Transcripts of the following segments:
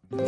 Okay,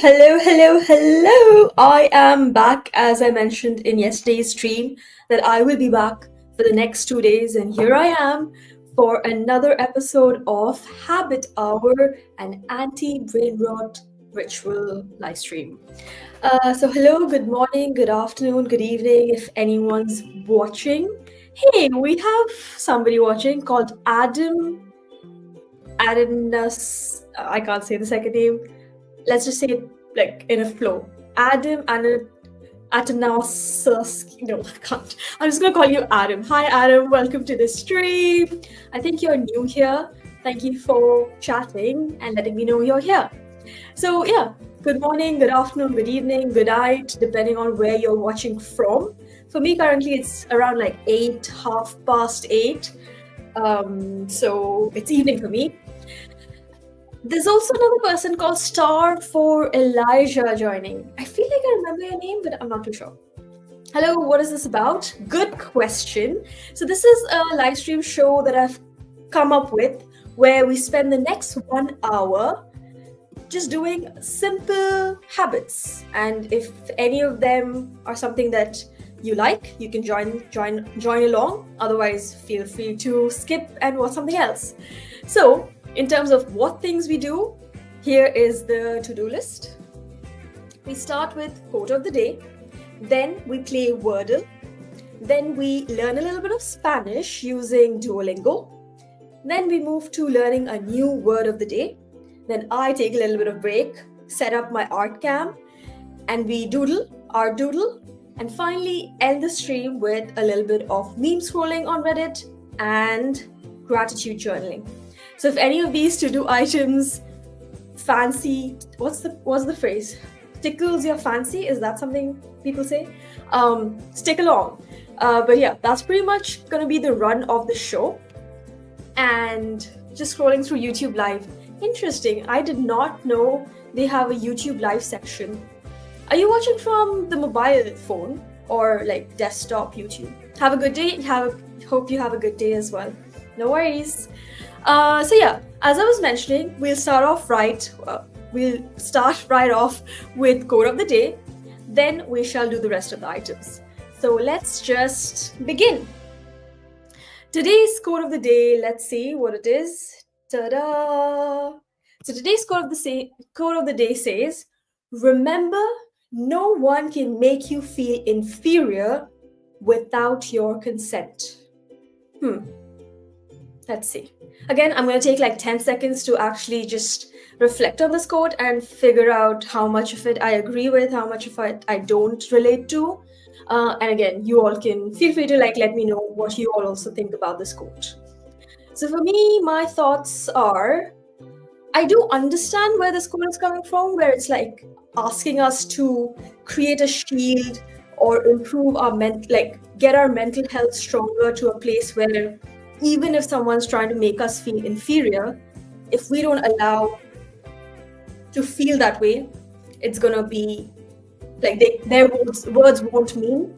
hello. I am back, as I mentioned in yesterday's stream, that I will be back for the next 2 days, and here I am for another episode of Habit Hour, an anti-brainrot ritual live stream. So hello, good morning, good afternoon, good evening, if anyone's watching. Hey, we have somebody watching called Adam. I can't say the second name. Let's just say it like in a flow. Adam Atanasos. No, I can't. I'm just gonna call you Adam. Hi, Adam. Welcome to the stream. I think you're new here. Thank you for chatting and letting me know you're here. So yeah, good morning, good afternoon, good evening, good night, depending on where you're watching from. For me, currently it's around like 8:30. So it's evening for me. There's also another person called Star for Elijah joining. I feel like I remember your name, but I'm not too sure. Hello, what is this about? Good question. So this is a live stream show that I've come up with where we spend the next 1 hour just doing simple habits. And if any of them are something that you like, you can join along. Otherwise, feel free to skip and watch something else. So in terms of what things we do, here is the to-do list. We start with quote of the day, then we play Wordle, then we learn a little bit of Spanish using Duolingo, then we move to learning a new word of the day, then I take a little bit of break, set up my art cam, and we doodle, and finally end the stream with a little bit of meme scrolling on Reddit and gratitude journaling. So if any of these to-do items fancy, what's the phrase? Tickles your fancy? Is that something people say? Stick along. But yeah, that's pretty much gonna be the run of the show. And just scrolling through YouTube Live. Interesting, I did not know they have a YouTube Live section. Are you watching from the mobile phone or like desktop YouTube? Have a good day. Hope you have a good day as well. No worries. So yeah, as I was mentioning, we'll start right off with quote of the day. Then we shall do the rest of the items. So let's just begin. Today's quote of the day, let's see what it is. Ta-da! So today's quote of the day says, "Remember, no one can make you feel inferior without your consent." Let's see. Again, I'm going to take like 10 seconds to actually just reflect on this quote and figure out how much of it I agree with, how much of it I don't relate to. And again, you all can feel free to let me know what you all also think about this quote. So for me, my thoughts are, I do understand where this quote is coming from, where it's like asking us to create a shield or improve get our mental health stronger to a place where even if someone's trying to make us feel inferior, if we don't allow to feel that way, it's gonna be like their words won't mean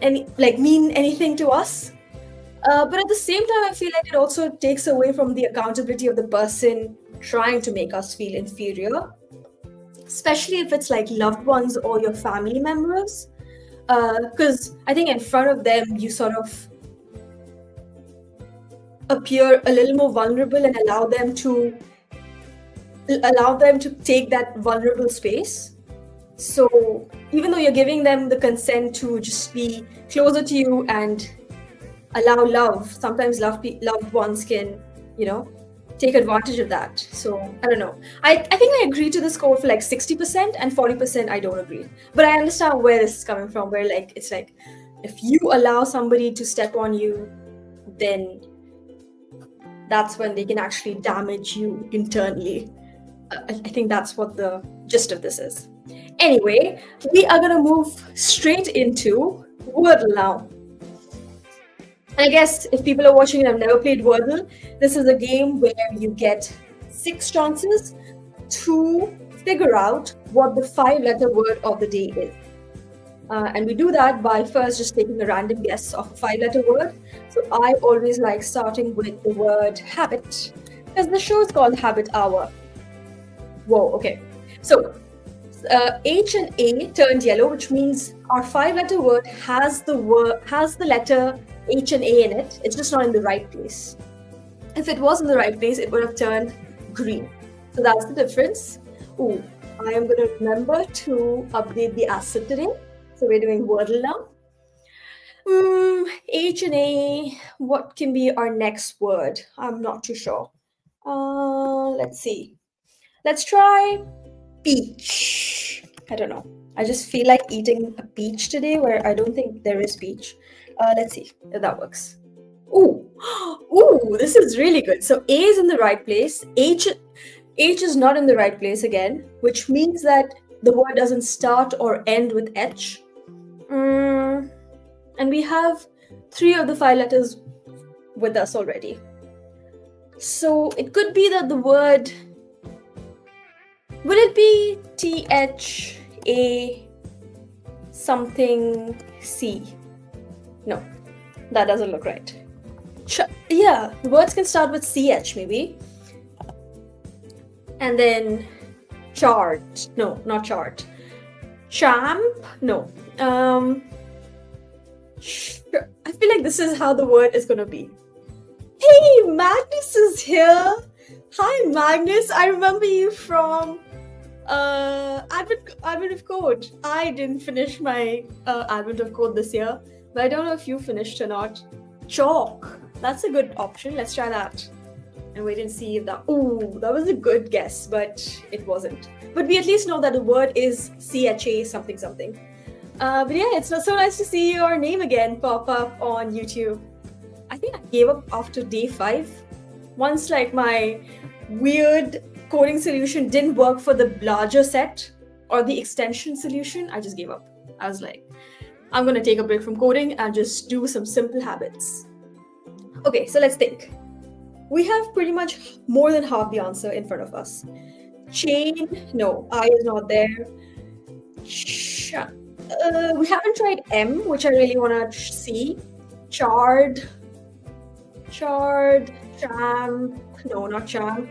anything to us. But at the same time, I feel like it also takes away from the accountability of the person trying to make us feel inferior, especially if it's like loved ones or your family members. Because I think in front of them, you sort of appear a little more vulnerable and allow them to take that vulnerable space. So even though you're giving them the consent to just be closer to you and allow love, sometimes loved ones can, take advantage of that. So I don't know. I think I agree to this quote for like 60% and 40% I don't agree. But I understand where this is coming from, where it's like if you allow somebody to step on you, then that's when they can actually damage you internally. I think that's what the gist of this is. Anyway, we are going to move straight into Wordle now. I guess if people are watching and have never played Wordle, this is a game where you get 6 chances to figure out what the 5-letter word of the day is. And we do that by first just taking a random guess of a 5-letter word. So I always like starting with the word habit, because the show is called Habit Hour. Whoa, okay. So H and A turned yellow, which means our 5-letter word has the letter H and A in it. It's just not in the right place. If it was in the right place, it would have turned green. So that's the difference. Ooh, I am going to remember to update the asset today. So we're doing Wordle now. H and A, what can be our next word? I'm not too sure. Let's see. Let's try peach. I don't know. I just feel like eating a peach today where I don't think there is peach. Let's see if that works. Ooh, this is really good. So A is in the right place. H is not in the right place again, which means that the word doesn't start or end with H. And we have 3 of the 5 letters with us already. So it could be that the word, will it be THA something C? No, that doesn't look right. Yeah, the words can start with CH maybe. And then chart. No, not chart. Champ? No. I feel like this is how the word is going to be. Hey, Magnus is here. Hi, Magnus. I remember you from Advent of Code. I didn't finish my Advent of Code this year, but I don't know if you finished or not. Chalk. That's a good option. Let's try that. And wait and see if that... Ooh, that was a good guess, but it wasn't. But we at least know that the word is CHA something something. But yeah, it's so nice to see your name again pop up on YouTube. I think I gave up after day 5. Once like my weird coding solution didn't work for the larger set or the extension solution, I just gave up. I was like, I'm going to take a break from coding and just do some simple habits. Okay, so let's think. We have pretty much more than half the answer in front of us. Chain, no, I is not there. We haven't tried M, which I really want to see. Charred, Chard, cham, no, not cham.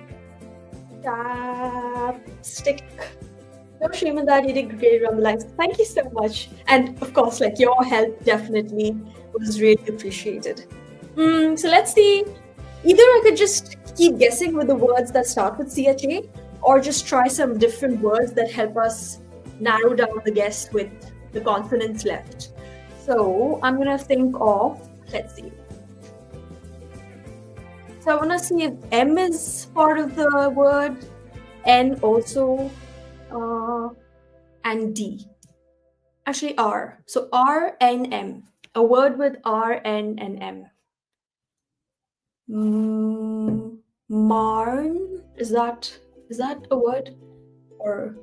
Chapstick. No shame in that. You did great on the lives. Thank you so much. And of course, like your help definitely was really appreciated. So let's see. Either I could just keep guessing with the words that start with CHA, or just try some different words that help us narrow down the guess with the consonants left. So I'm gonna think of, let's see. So I wanna see if M is part of the word, N also, and D. Actually R. So R, N, M. A word with R, N, and M. Marn, is that a word? Or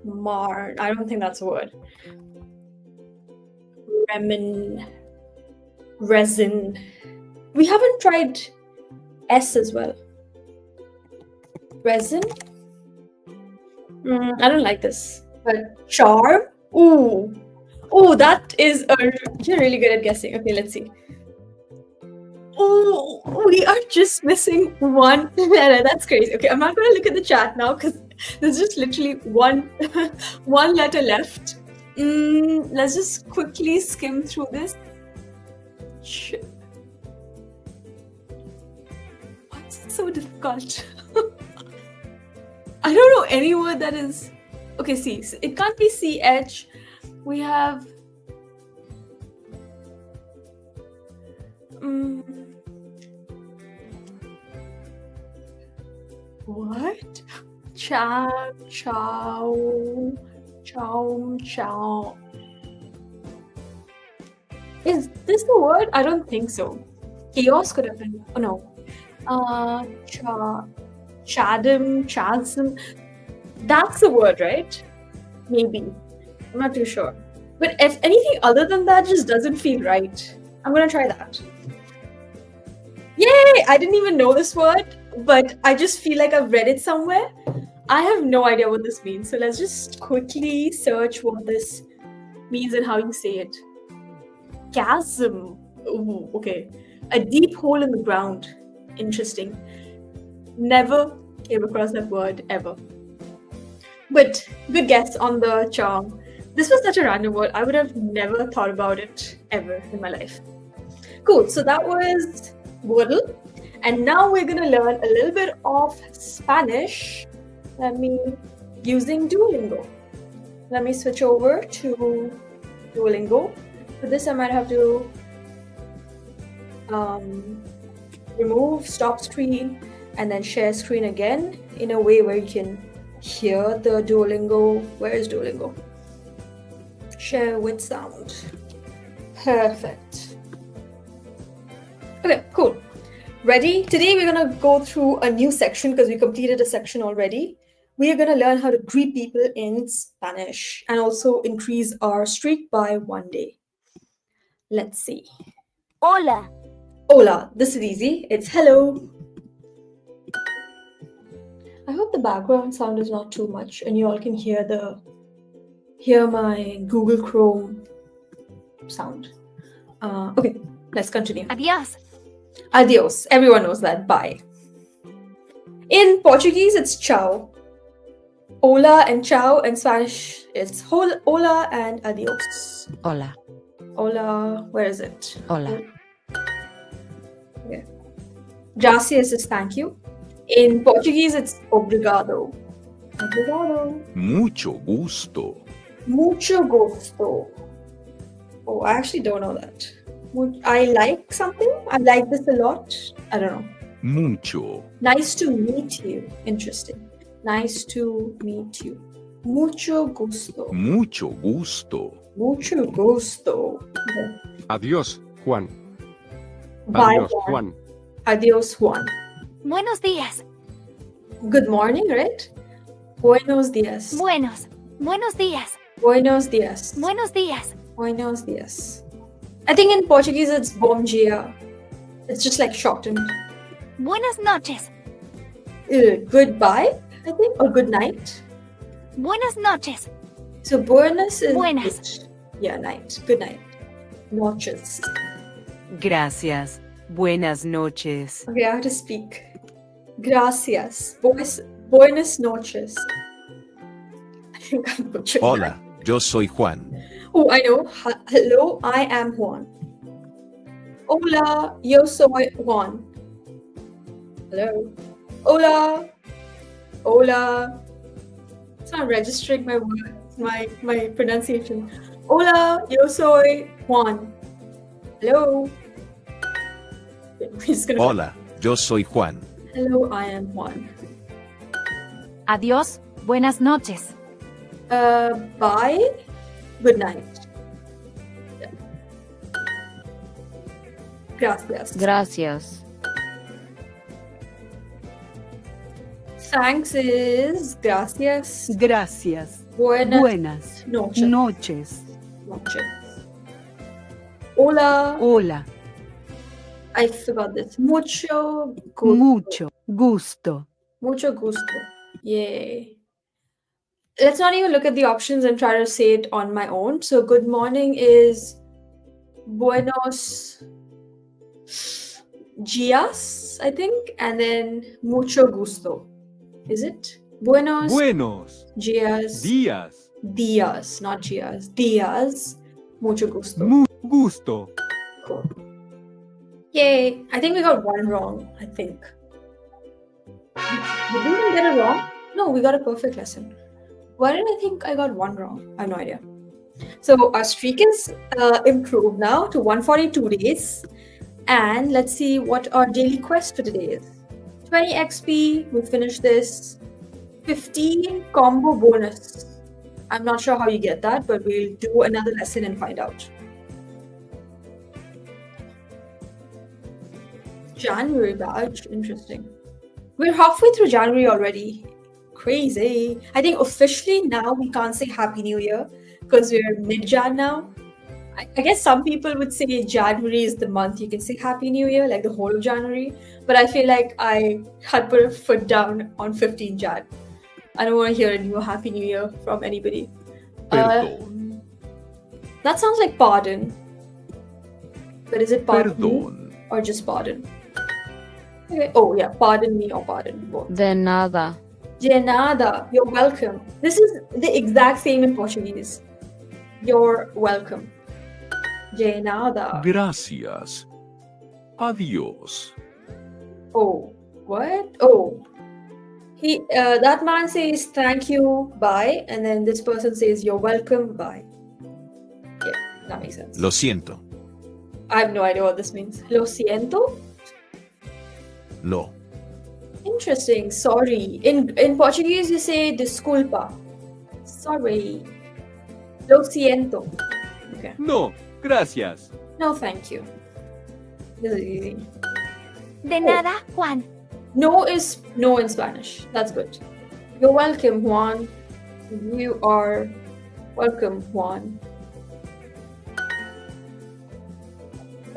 Marn, I don't think that's a word. Resin. We haven't tried S as well. Resin. I don't like this. But charm. Ooh, that is you're really good at guessing. Okay, let's see. Oh, we are just missing one letter. That's crazy. Okay, I'm not going to look at the chat now because there's just literally one letter left. Let's just quickly skim through this. What's so difficult? I don't know any word that is... Okay, see, so it can't be CH. We have... What? Chow. Is this the word? I don't think so. Chaos could have been. Oh no. Chasm. That's the word, right? Maybe. I'm not too sure. But if anything other than that just doesn't feel right, I'm gonna try that. Yay! I didn't even know this word, but I just feel like I've read it somewhere. I have no idea what this means. So let's just quickly search what this means and how you say it. Chasm. Ooh, okay. A deep hole in the ground. Interesting. Never came across that word ever. But good guess on the charm. This was such a random word. I would have never thought about it ever in my life. Cool. So that was Wordle. And now we're going to learn a little bit of Spanish. Using Duolingo. Let me switch over to Duolingo. For this, I might have to remove stop screen and then share screen again in a way where you can hear the Duolingo. Where is Duolingo? Share with sound. Perfect. Okay, cool. Ready? Today we're going to go through a new section because we completed a section already. We are going to learn how to greet people in Spanish and also increase our streak by 1 day. Let's see. Hola. Hola. This is easy. It's hello. I hope the background sound is not too much and you all can hear my Google Chrome sound. Okay, let's continue. Adiós. Adios. Everyone knows that. Bye. In Portuguese, it's ciao. Hola and ciao. In Spanish, it's hola and adios. Hola. Hola. Where is it? Hola. Okay. Gracias is thank you. In Portuguese, it's obrigado. Obrigado. Mucho gusto. Mucho gusto. Oh, I actually don't know that. I like something. I like this a lot. I don't know. Mucho. Nice to meet you. Interesting. Nice to meet you. Mucho gusto. Mucho gusto. Mucho gusto. Okay. Adiós, Juan. Bye, Adiós, Juan. Adios, Juan. Buenos días. Good morning, right? Buenos días. Buenos. Buenos días. Buenos días. Buenos días. Buenos días. I think in Portuguese it's bom dia. It's just like shortened. Buenas noches. Goodbye, I think, or good night. Buenas noches. So buenas is Buenas. Yeah, night. Good night. Noches. Gracias. Buenas noches. Okay, I have to speak. Gracias. Buenas noches. I think I'm butchering Hola, that. yo soy Juan. Oh, I know. Hello, I am Juan. Hola, yo soy Juan. Hello. Hola. Hola. It's not registering my words, my pronunciation. Hola, yo soy Juan. Hello. I'm just gonna Hola, yo soy Juan. Hello, I am Juan. Adiós. Buenas noches. Bye. Good night. Yeah. Gracias. Gracias. Thanks is gracias. Gracias. Buenas Buenas noches. noches. Noches. Hola. Hola. I forgot this. Mucho gusto. Mucho gusto. Mucho gusto. Yay. Let's not even look at the options and try to say it on my own. So good morning is buenos dias, I think, and then mucho gusto. Is it? Buenos Buenos dias. días. Not dias. Dias. Mucho gusto. Gusto. Cool. Yay. I think we got one wrong. I think. Did we even get it wrong? No, we got a perfect lesson. Why did I think I got one wrong? I have no idea. So our streak is improved now to 142 days. And let's see what our daily quest for today is. 20 XP, we finished this. 15 combo bonus. I'm not sure how you get that, but we'll do another lesson and find out. January badge, interesting. We're halfway through January already. Crazy. I think officially now we can't say Happy New Year because we're mid-Jan now. I guess some people would say January is the month you can say Happy New Year, like the whole of January. But I feel like I had put a foot down on 15 Jan. I don't want to hear a new Happy New Year from anybody. Perdón. That sounds like pardon. But is it pardon me Perdón. or just pardon? Okay. Oh yeah, pardon me or pardon both. De nada. De nada. You're welcome. This is the exact same in Portuguese. You're welcome. De nada. Gracias. Adiós. Oh, what? Oh. That man says thank you, bye, and then this person says you're welcome, bye. Yeah, that makes sense. Lo siento. I have no idea what this means. Lo siento? Lo. Interesting. Sorry. In Portuguese, you say disculpa. Sorry. Lo siento. Okay. No, gracias. No, thank you. This is easy. De nada, Juan. No is no in Spanish. That's good. You're welcome, Juan. You are welcome, Juan.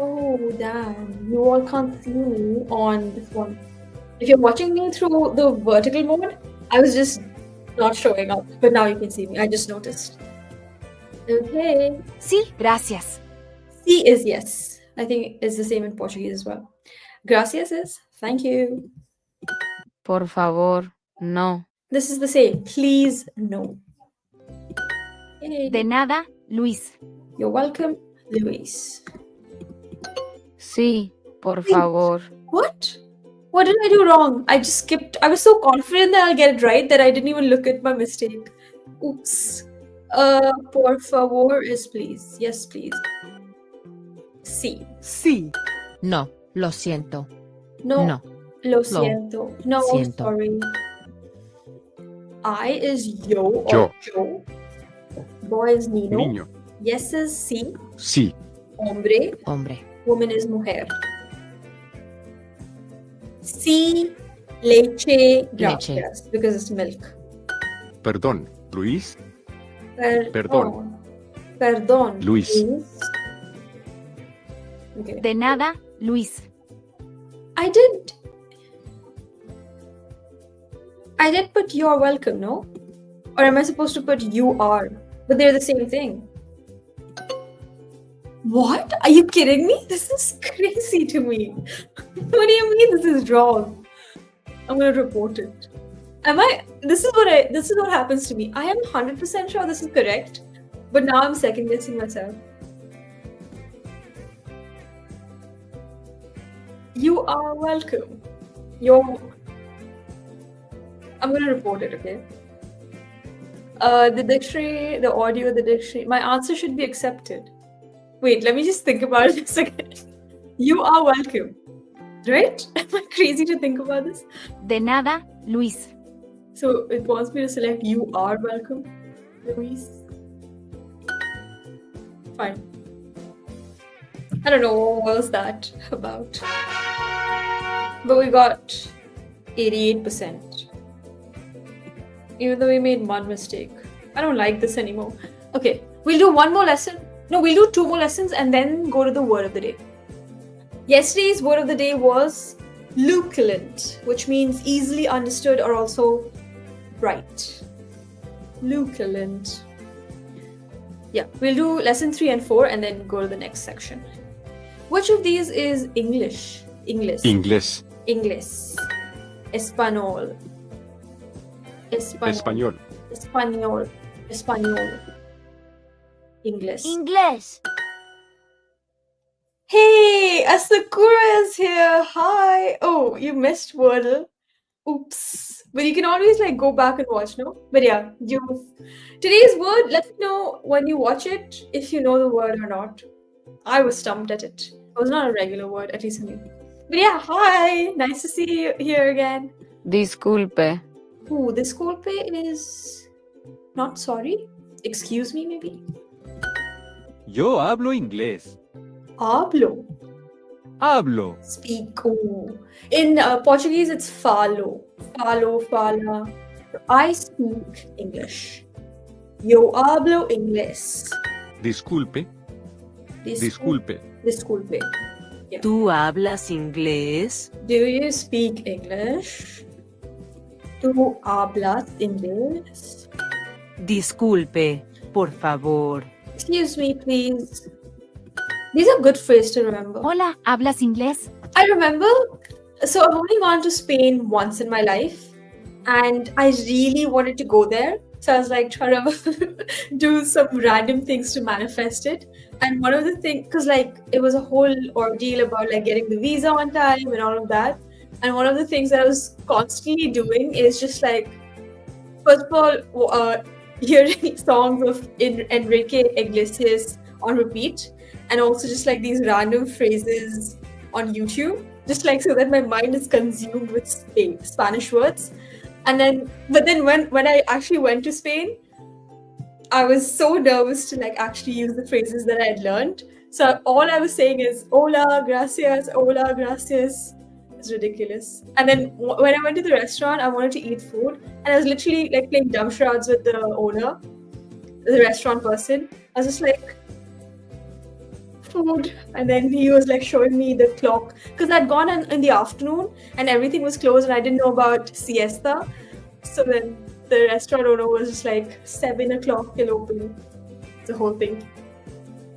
Oh, damn. You all can't see me on this one. If you're watching me through the vertical mode, I was just not showing up. But now you can see me. I just noticed. Okay. Sí, gracias. Sí is yes. I think it's the same in Portuguese as well. Gracias is thank you. Por favor, no. This is the same. Please, no. Yay. De nada, Luis. You're welcome, Luis. Sí, por favor. What? What did I do wrong? I just skipped. I was so confident that I'll get it right that I didn't even look at my mistake. Oops. Por favor is please. Yes, please. Sí. Sí. No, lo siento. No. No. Lo siento. No, Siento. sorry. I is yo or Yo. Joe. Boy is Nino. Niño. Yes is sí. Sí. Hombre. Hombre. Woman is mujer. Sí, leche, gracias, because it's milk. Perdón. Luis. Perdón. Perdón. Luis. Okay. De nada, Luis. I did put you're welcome, no? Or am I supposed to put you are? But they're the same thing. What? Are you kidding me? This is crazy to me. What do you mean this is wrong? I'm gonna report it. This is what happens to me. I am 100% sure this is correct, but now I'm second guessing myself. You are welcome. I'm gonna report it, okay? The dictionary, the audio, the dictionary. My answer should be accepted. Wait, let me just think about it a second. You are welcome. Right? Am I crazy to think about this? De nada, Luis. So it wants me to select you are welcome, Luis. Fine. I don't know what was that about. But we got 88%. Even though we made one mistake. I don't like this anymore. Okay, we'll do one more lesson. No, we'll do two more lessons and then go to the word of the day. Yesterday's word of the day was luculent, which means easily understood or also bright. Luculent. Yeah, we'll do lesson 3 and 4 and then go to the next section. Which of these is English? English. Inglés. English. Español. Español. Español. Español. English. Inglés. Hey, Asakura is here. Hi. Oh, you missed Wordle. Oops. But you can always like go back and watch, no? But yeah, today's word, let me know when you watch it if you know the word or not. I was stumped at it. It was not a regular word, at least for me. But yeah, hi. Nice to see you here again. Disculpe. Ooh, this golpe is not sorry. Excuse me, maybe. Yo hablo inglés. Hablo. Hablo. Speak. Ooh. In Portuguese, it's falo. Falo, fala. I speak English. Yo hablo inglés. Disculpe. Disculpe. Disculpe. ¿Tú hablas inglés? Do you speak English? ¿Tú hablas inglés? Disculpe, por favor. Excuse me, please. These are good phrases to remember. Hola, ¿hablas inglés? I remember, so I've only gone to Spain once in my life, and I really wanted to go there. So I was like trying to do some random things to manifest it. And one of the things, because like it was a whole ordeal about like getting the visa on time and all of that. And one of the things that I was constantly doing is just like, first of all, hearing songs of Enrique Iglesias on repeat, and also just like these random phrases on YouTube, just like so that my mind is consumed with Spanish words. And then, but then when I actually went to Spain, I was so nervous to like actually use the phrases that I had learned. So all I was saying is hola, gracias, hola, gracias. It's ridiculous. And then when I went to the restaurant, I wanted to eat food, and I was literally like playing dumb charades with the owner, the restaurant person. I was just like, food, and then he was like showing me the clock because I'd gone in the afternoon and everything was closed and I didn't know about siesta. So then the restaurant owner was just like 7 o'clock he'll open. The whole thing.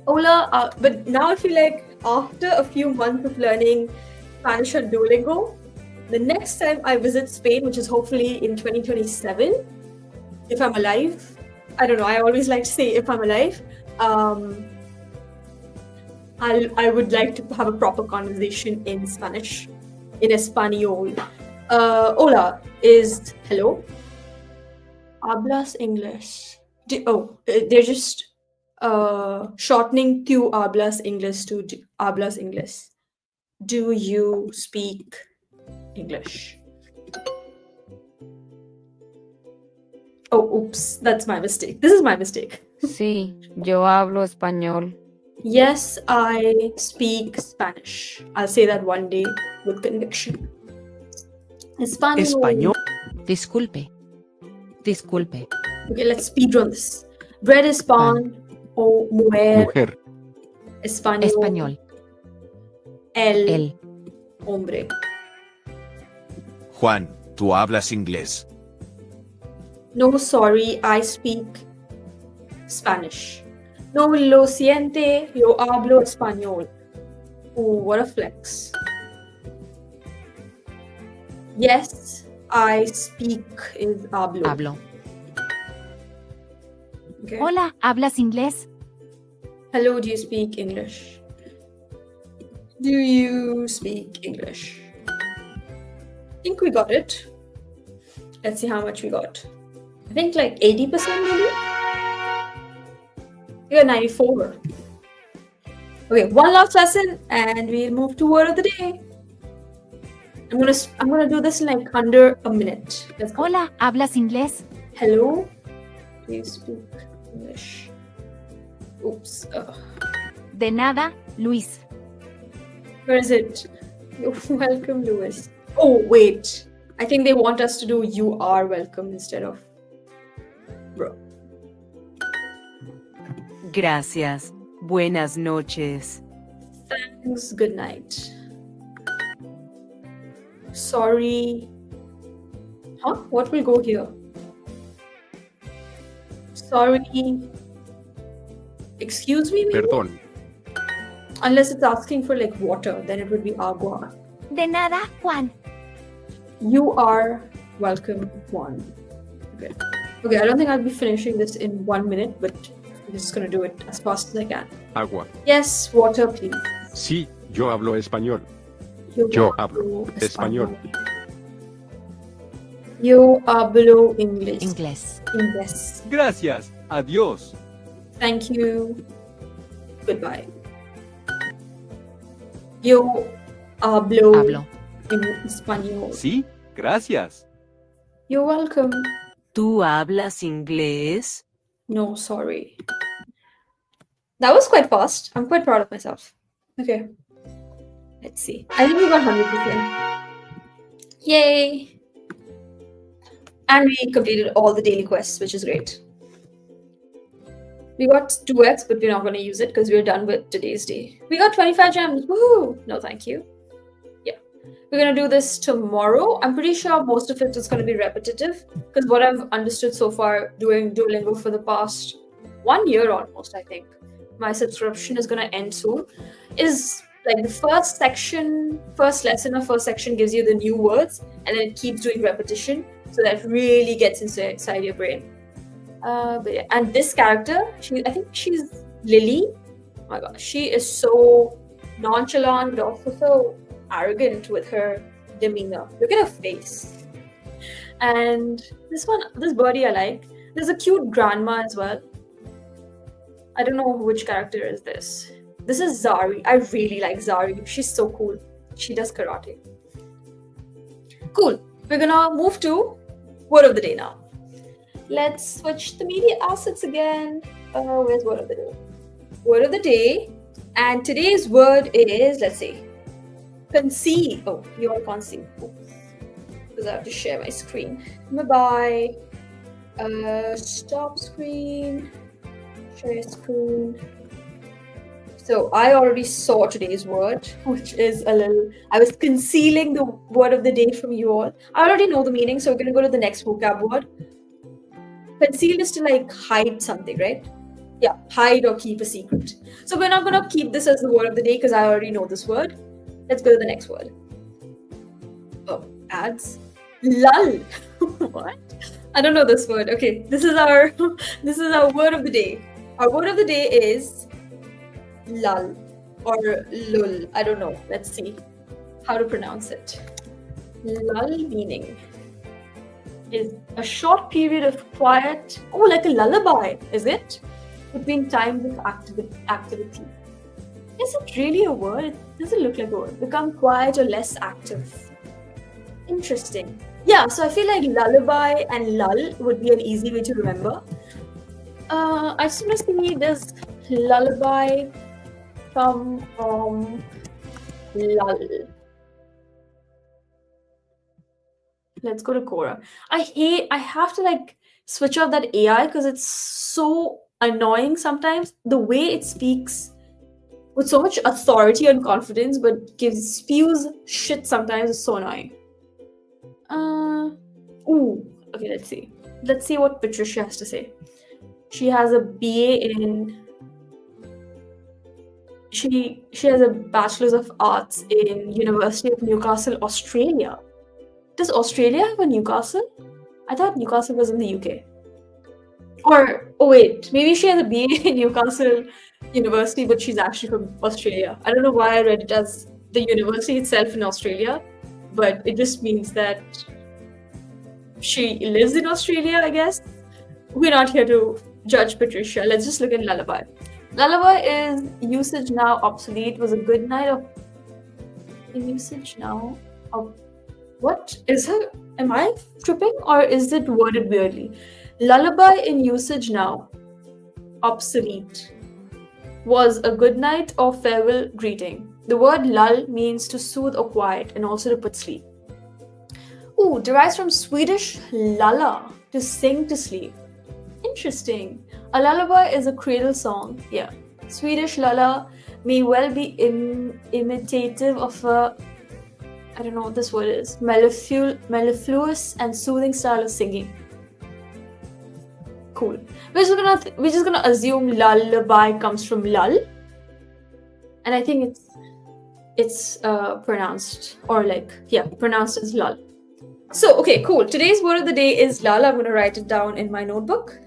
Hola, but now I feel like after a few months of learning Spanish on Duolingo, the next time I visit Spain, which is hopefully in 2027, if I'm alive, I don't know, I always like to say if I'm alive, I would like to have a proper conversation in Spanish, in Espanol. Hola is hello. Hablas English. They're just shortening tu hablas English to hablas English. Do you speak English? Oh, oops, that's my mistake. This is my mistake. Sí, yo hablo español. Yes, I speak Spanish. I'll say that one day with conviction. Español. Disculpe. Disculpe. Okay, let's speedrun this. Bread is pan. O mujer. Mujer. Español. Español. El. Hombre. Juan, ¿tú hablas inglés? No, sorry, I speak Spanish. No lo siente, yo hablo español. Ooh, what a flex. Yes, I speak is hablo. Hablo. Okay. Hola, ¿hablas inglés? Hello, do you speak English? Do you speak English? I think we got it. Let's see how much we got. I think like 80% maybe? We got 94. Okay, one last lesson and we'll move to word of the day. I'm gonna do this in like under a minute. Let's go. Hola, ¿hablas inglés? Hello, do you speak English? Oops. De nada, Luis. Where is it? You're welcome, Lewis. Oh, wait. I think they want us to do you are welcome instead of bro. Gracias. Buenas noches. Thanks, good night. Sorry. Huh? What will go here? Sorry. Excuse me, maybe? Perdón. Unless it's asking for like water, then it would be agua. De nada, Juan. You are welcome, Juan. Okay. Okay, I don't think I'll be finishing this in 1 minute, but I'm just gonna do it as fast as I can. Agua. Yes, water, please. Sí, yo hablo español. Yo hablo español. Yo hablo English. Inglés. Inglés. Gracias. Adiós. Thank you. Goodbye. Yo hablo Hablo. en español. Sí, gracias. You're welcome. ¿Tú hablas inglés? No, sorry. That was quite fast. I'm quite proud of myself. Okay. Let's see. I think we got 100%. Yay! And we completed all the daily quests, which is great. We got 2x, but we're not going to use it because we're done with today's day. We got 25 gems. Woohoo! No, thank you. Yeah. We're going to do this tomorrow. I'm pretty sure most of it is going to be repetitive because what I've understood so far doing Duolingo for the past 1 year almost, I think. My subscription is going to end soon. Is like the first lesson or first section gives you the new words and then it keeps doing repetition. So that really gets inside your brain. But yeah. And this character, I think she's Lily. Oh my gosh, she is so nonchalant but also so arrogant with her demeanor. Look at her face. And this birdie I like. There's a cute grandma as well. I don't know which character is this. This is Zari. I really like Zari. She's so cool. She does karate. Cool. We're gonna move to word of the day now. Let's switch the media assets again. Where's word of the day? Word of the day. And today's word is, let's see, conceive. Oh, you all can't see. Oops. Because I have to share my screen. Bye-bye. Stop screen. Share screen. So I already saw today's word, which is I was concealing the word of the day from you all. I already know the meaning, so we're going to go to the next vocab word. Conceal is to like hide something, right? Yeah, hide or keep a secret. So we're not going to keep this as the word of the day because I already know this word. Let's go to the next word. Oh, ads. Lull. What? I don't know this word. Okay, this is our word of the day. Our word of the day is lull or lull. I don't know. Let's see how to pronounce it. Lull meaning is a short period of quiet. Oh, like a lullaby, is it? Between times of activity. Is it really a word? It doesn't look like a word. Become quiet or less active. Interesting. Yeah, so I feel like lullaby and lull would be an easy way to remember. I just want to see this lullaby come from lull. Let's go to Quora. I have to like switch off that AI because it's so annoying sometimes. The way it speaks with so much authority and confidence, but spews shit sometimes is so annoying. Okay, let's see. Let's see what Patricia has to say. She has a BA in She has a Bachelor's of Arts in University of Newcastle, Australia. Does Australia have a Newcastle? I thought Newcastle was in the UK. Or, oh wait, maybe she has a BA in Newcastle University, but she's actually from Australia. I don't know why I read it as the university itself in Australia, but it just means that she lives in Australia, I guess. We're not here to judge Patricia. Let's just look at lullaby. Lullaby is usage now obsolete, was a good night of in usage now of what is her? Am I tripping or is it worded weirdly? Lullaby in usage now obsolete was a good night or farewell greeting. The word lull means to soothe or quiet and also to put sleep. Ooh, derives from Swedish lulla, to sing to sleep. Interesting. A lullaby is a cradle song. Yeah. Swedish lulla may well be imitative of a, I don't know what this word is, mellifluous and soothing style of singing. Cool. We're just gonna assume lullaby comes from lull, and I think it's pronounced pronounced as lull. So okay, cool. Today's word of the day is lull. I'm gonna write it down in my notebook.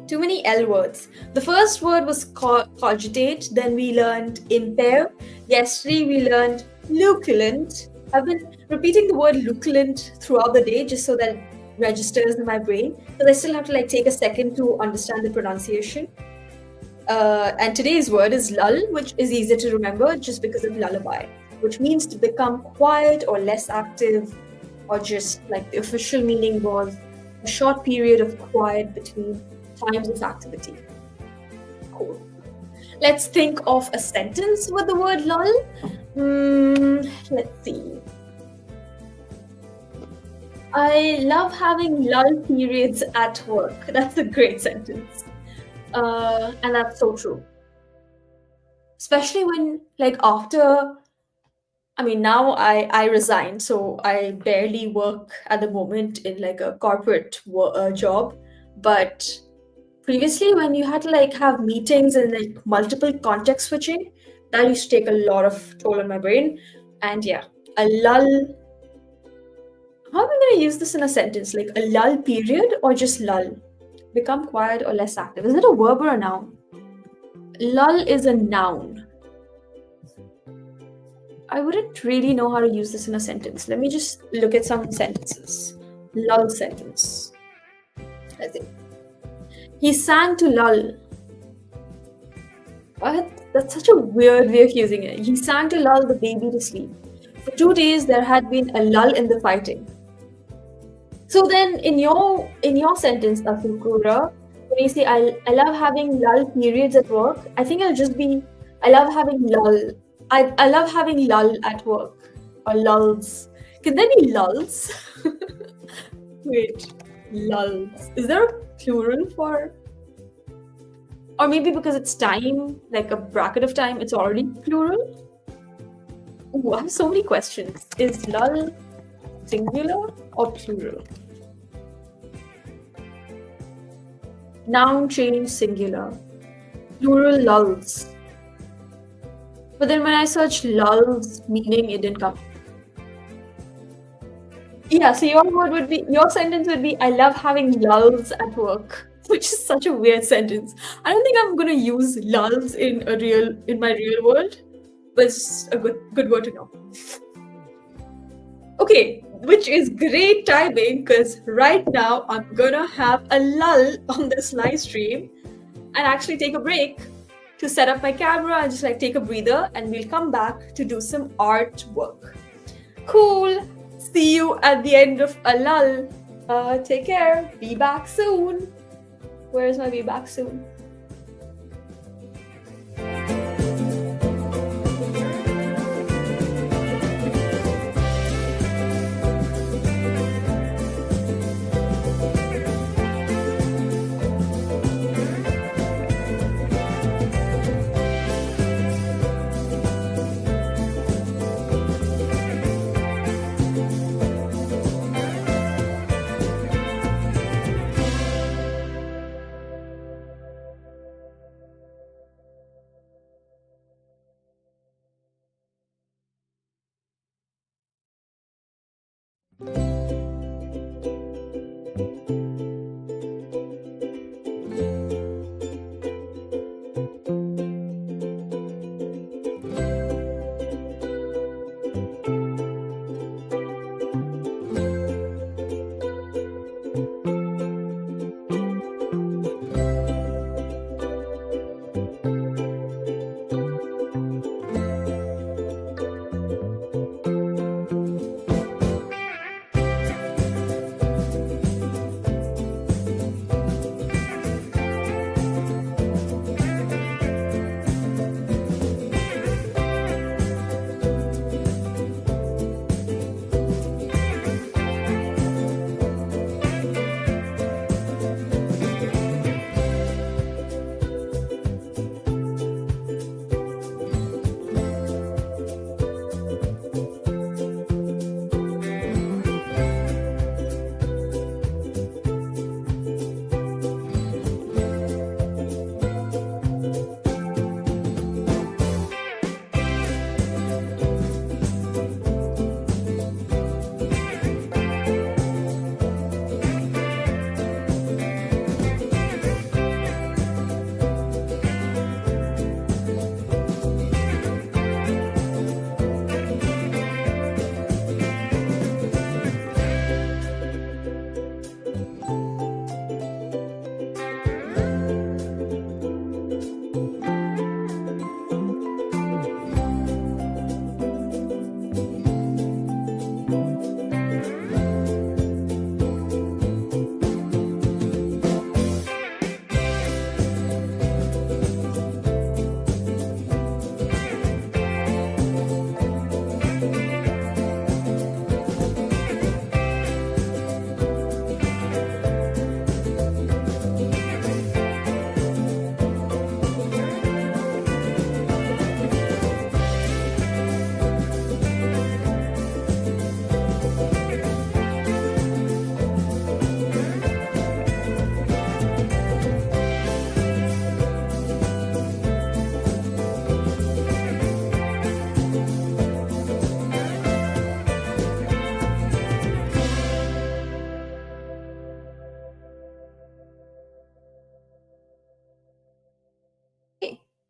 Too many L words. The first word was cogitate. Then we learned impair. Yesterday we learned luculent. I've been repeating the word luculent throughout the day just so that it registers in my brain, because I still have to take a second to understand the pronunciation. And today's word is lull, which is easier to remember just because of lullaby, which means to become quiet or less active, or just like the official meaning was a short period of quiet between times of activity. Cool. Let's think of a sentence with the word lull. Let's see. I love having lull periods at work. That's a great sentence. And that's so true. Especially when, after, now I resigned, so I barely work at the moment in a corporate job. But previously, when you had to have meetings and multiple context switching, that used to take a lot of toll on my brain. And yeah, a lull. How am I going to use this in a sentence? A lull period or just lull? Become quiet or less active. Is it a verb or a noun? Lull is a noun. I wouldn't really know how to use this in a sentence. Let me just look at some sentences. Lull sentence. Let's see. He sang to lull. What? That's such a weird way of using it. He sang to lull the baby to sleep. For 2 days, there had been a lull in the fighting. So then, in your sentence, Asukura, when you say I love having lull periods at work, I think it'll just be I love having lull. I love having lull at work, or lulls. Can there be lulls? Wait, lulls. Is there a plural for? Or maybe because it's time, like a bracket of time, it's already plural? Ooh, I have so many questions. Is lull singular or plural? Noun change singular. Plural lulls. But then when I search lulls meaning, it didn't come. Yeah, so your sentence would be I love having lulls at work, which is such a weird sentence. I don't think I'm gonna use lulls in my real world, but it's a good word to know. Okay, which is great timing because right now I'm gonna have a lull on this live stream and actually take a break to set up my camera and just take a breather, and we'll come back to do some artwork. Cool. See you at the end of a lull. Take care. Be back soon. Where's my be back soon?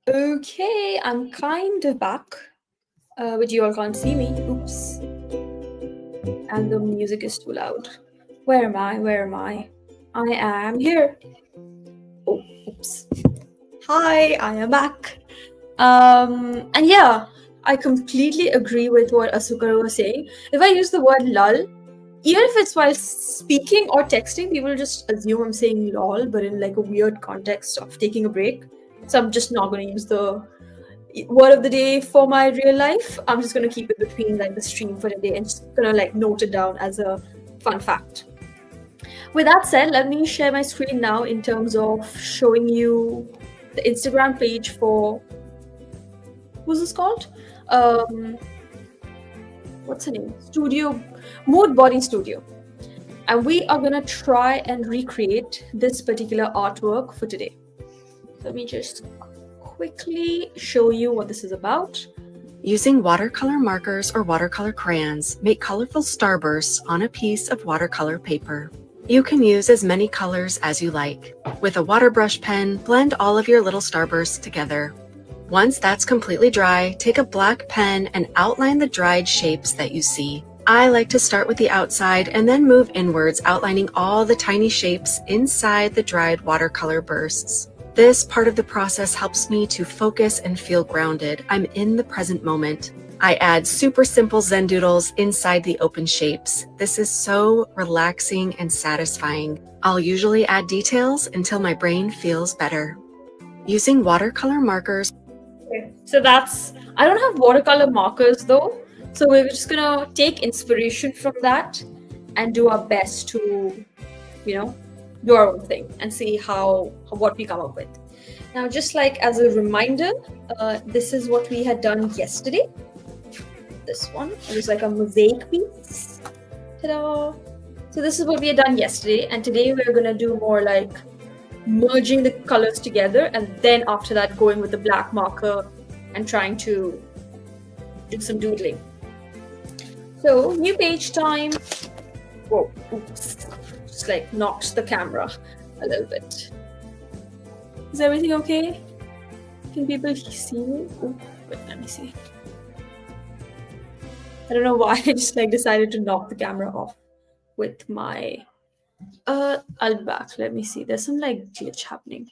Okay, I'm kind of back, but you all can't see me. Oops. And the music is too loud. Where am I? Where am I? I am here. Oh, oops. Hi, I am back. And yeah, I completely agree with what Asukara was saying. If I use the word lull, even if it's while speaking or texting, people just assume I'm saying lol, but in like a weird context of taking a break. So I'm just not going to use the word of the day for my real life. I'm just going to keep it between like the stream for the day and just going to like note it down as a fun fact. With that said, let me share my screen now in terms of showing you the Instagram page for, what's this called? What's her name? Mood Body Studio. And we are going to try and recreate this particular artwork for today. Let me just quickly show you what this is about. Using watercolor markers or watercolor crayons, make colorful starbursts on a piece of watercolor paper. You can use as many colors as you like. With a water brush pen, blend all of your little starbursts together. Once that's completely dry, take a black pen and outline the dried shapes that you see. I like to start with the outside and then move inwards, outlining all the tiny shapes inside the dried watercolor bursts. This part of the process helps me to focus and feel grounded. I'm in the present moment. I add super simple Zen doodles inside the open shapes. This is so relaxing and satisfying. I'll usually add details until my brain feels better. Using watercolor markers. Okay, so I don't have watercolor markers though. So we're just gonna take inspiration from that and do our best to, do our own thing and see what we come up with. Now, just like as a reminder, this is what we had done yesterday. This one, it was like a mosaic piece. Ta-da! So this is what we had done yesterday, and today we're gonna do more like merging the colors together, and then after that going with the black marker and trying to do some doodling. So new page time. Whoa, oops. Just like knocked the camera a little bit. Is everything okay? Can people see me? Ooh, wait, let me see. I don't know why I just like decided to knock the camera off with my I'll be back. Let me see. There's some like glitch happening.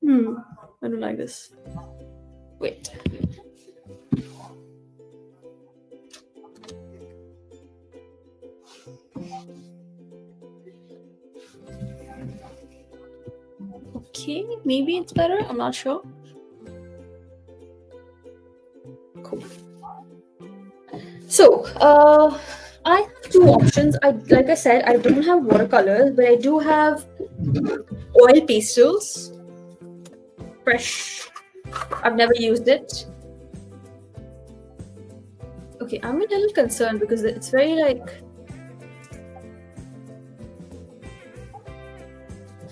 I don't like this. Wait. Okay, maybe it's better. I'm not sure. Cool. So, I have two options. Like I said, I don't have watercolors, but I do have oil pastels. Fresh. I've never used it. Okay, I'm a little concerned because it's very like.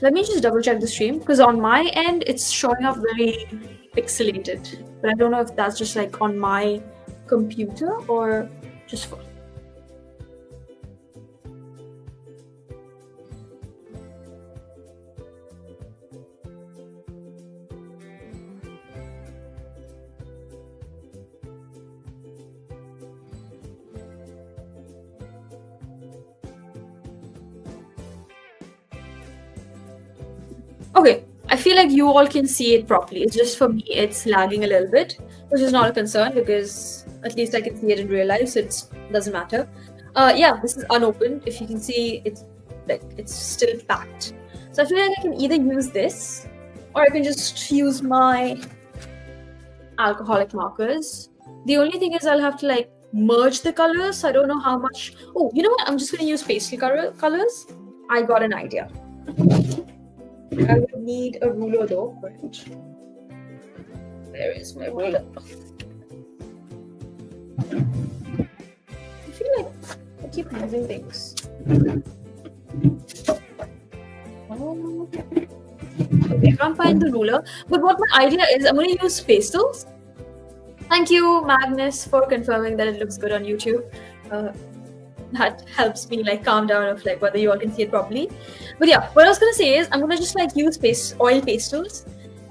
Let me just double check the stream because on my end it's showing up very pixelated, but I don't know if that's just like on my computer or just for. Okay, I feel like you all can see it properly. It's just for me, it's lagging a little bit, which is not a concern because at least I can see it in real life, so it doesn't matter. Yeah, this is unopened. If you can see, it's still packed. So I feel like I can either use this, or I can just use my alcoholic markers. The only thing is I'll have to like merge the colors. So I don't know how much. Oh, you know what? I'm just going to use pastel colors. I got an idea. I would need a ruler though for it. Where is my ruler? I feel like I keep moving things. Okay, I can't find the ruler. But what my idea is, I'm going to use pastels. Thank you, Magnus, for confirming that it looks good on YouTube. That helps me like calm down of like whether you all can see it properly. But yeah, what I was gonna say is I'm gonna just like use oil pastels,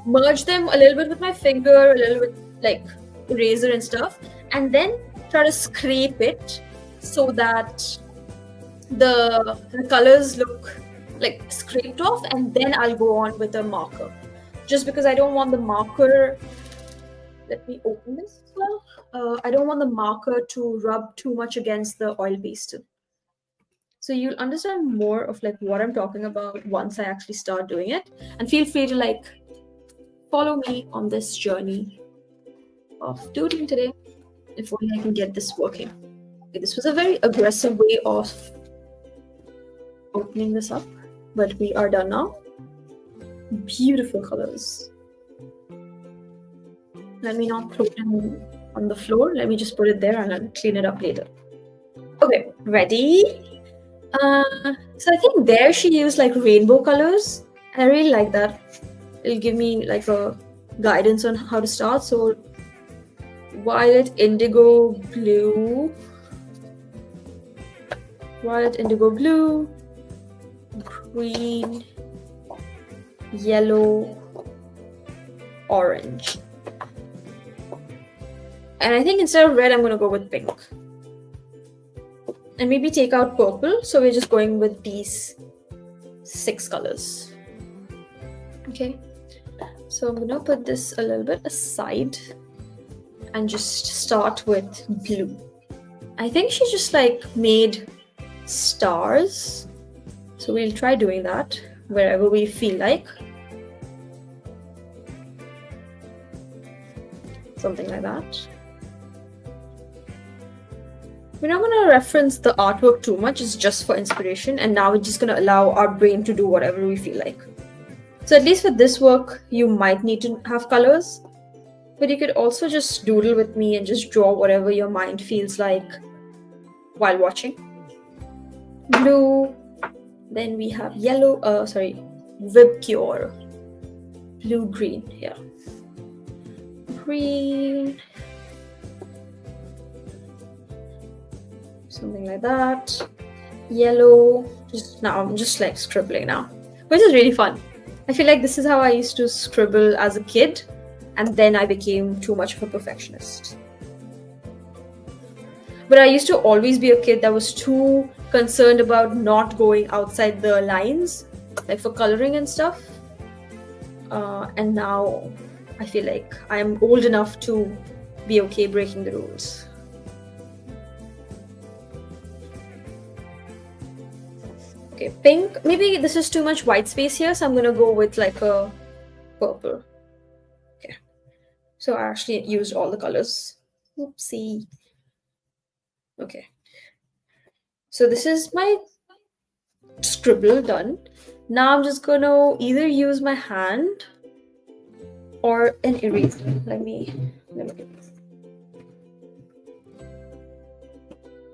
merge them a little bit with my finger, a little bit like eraser and stuff, and then try to scrape it so that the colors look like scraped off, and then I'll go on with a marker. Just because I don't want the marker. Let me open this as well. I don't want the marker to rub too much against the oil pastel. So you'll understand more of like what I'm talking about once I actually start doing it. And feel free to like follow me on this journey of doodling today. If only I can get this working. Okay, this was a very aggressive way of opening this up, but we are done now. Beautiful colors. Let me not throw it on the floor. Let me just put it there and I'll clean it up later. Okay, ready? So I think there she used like rainbow colors. I really like that. It'll give me like a guidance on how to start. So violet, indigo, blue. Violet, indigo, blue. Green, yellow, orange. And I think instead of red, I'm going to go with pink. And maybe take out purple. So we're just going with these 6 colors. Okay. So I'm going to put this a little bit aside and just start with blue. I think she just like made stars. So we'll try doing that wherever we feel like. Something like that. We're not going to reference the artwork too much. It's just for inspiration. And now we're just going to allow our brain to do whatever we feel like. So at least for this work, you might need to have colors. But you could also just doodle with me and just draw whatever your mind feels like while watching. Blue. Then we have yellow. Vibcure. Blue-green. Yeah. Green. something like that. Yellow. Now I'm just like scribbling now, which is really fun. I feel like this is how I used to scribble as a kid, and then I became too much of a perfectionist. But I used to always be a kid that was too concerned about not going outside the lines, like for coloring and stuff. And now I feel like I'm old enough to be okay breaking the rules. Okay, pink. Maybe this is too much white space here, so I'm gonna go with like a purple. Okay. So I actually used all the colors. Oopsie. Okay. So this is my scribble done. Now I'm just gonna either use my hand or an eraser. Let me get this.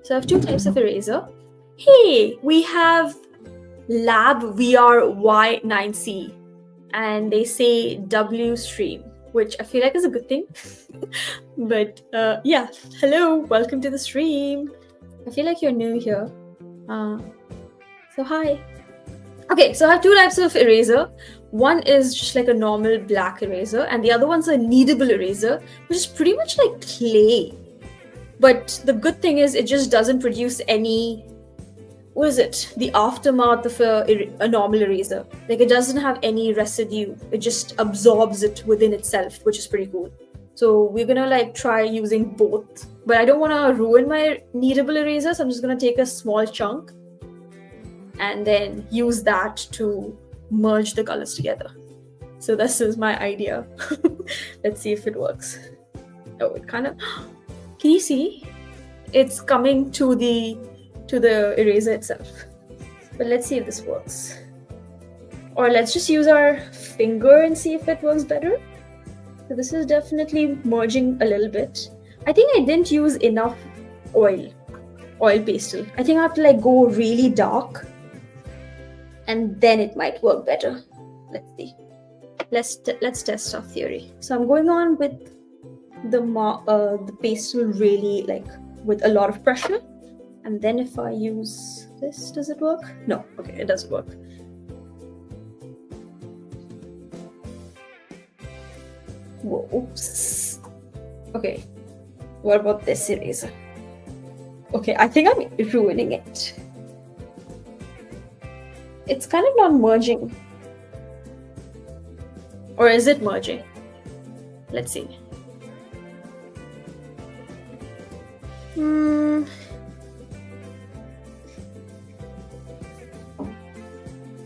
So I have two types of eraser. Hey, we have Lab VR Y9C, and they say W stream, which I feel like is a good thing. But yeah, hello, welcome to the stream. I feel like you're new here. So hi. Okay, so I have two types of eraser. One is just like a normal black eraser, and the other one's a kneadable eraser, which is pretty much like clay. But the good thing is it just doesn't produce any, what is it? The aftermath of a normal eraser. Like it doesn't have any residue. It just absorbs it within itself, which is pretty cool. So we're gonna like try using both. But I don't wanna ruin my kneadable eraser, so I'm just gonna take a small chunk and then use that to merge the colors together. So this is my idea. Let's see if it works. Oh, it kind of, can you see? It's coming to the eraser itself. But let's see if this works. Or let's just use our finger and see if it works better. So this is definitely merging a little bit. I think I didn't use enough oil pastel. I think I have to like go really dark, and then it might work better. Let's see. Let's test our theory. So I'm going on with the pastel really like with a lot of pressure. And then if I use this, does it work? No, okay, it doesn't work. Whoa, oops. Okay, what about this eraser? Okay, I think I'm ruining it. It's kind of not merging. Or is it merging? Let's see.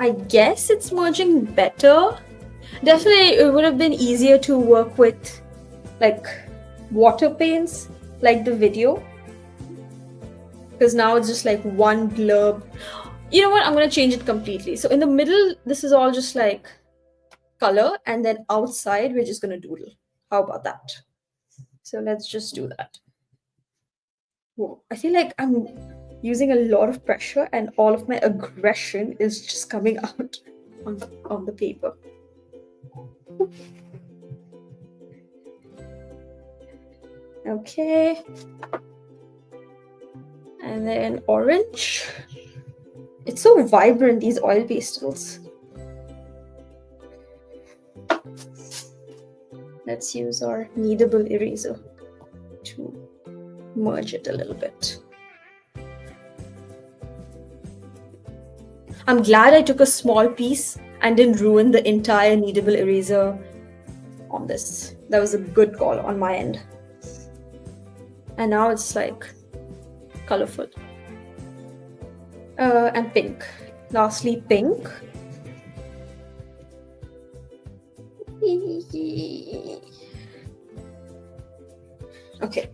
I guess it's merging better. Definitely, it would have been easier to work with like water paints, like the video. Because now it's just like one blurb. You know what? I'm going to change it completely. So in the middle, this is all just like color. And then outside, we're just going to doodle. How about that? So let's just do that. Whoa, I feel like I'm using a lot of pressure and all of my aggression is just coming out on the paper. Okay. And then orange. It's so vibrant, these oil pastels. Let's use our kneadable eraser to merge it a little bit. I'm glad I took a small piece and didn't ruin the entire kneadable eraser on this. That was a good call on my end. And now it's like colorful. And pink. Lastly, pink. Okay.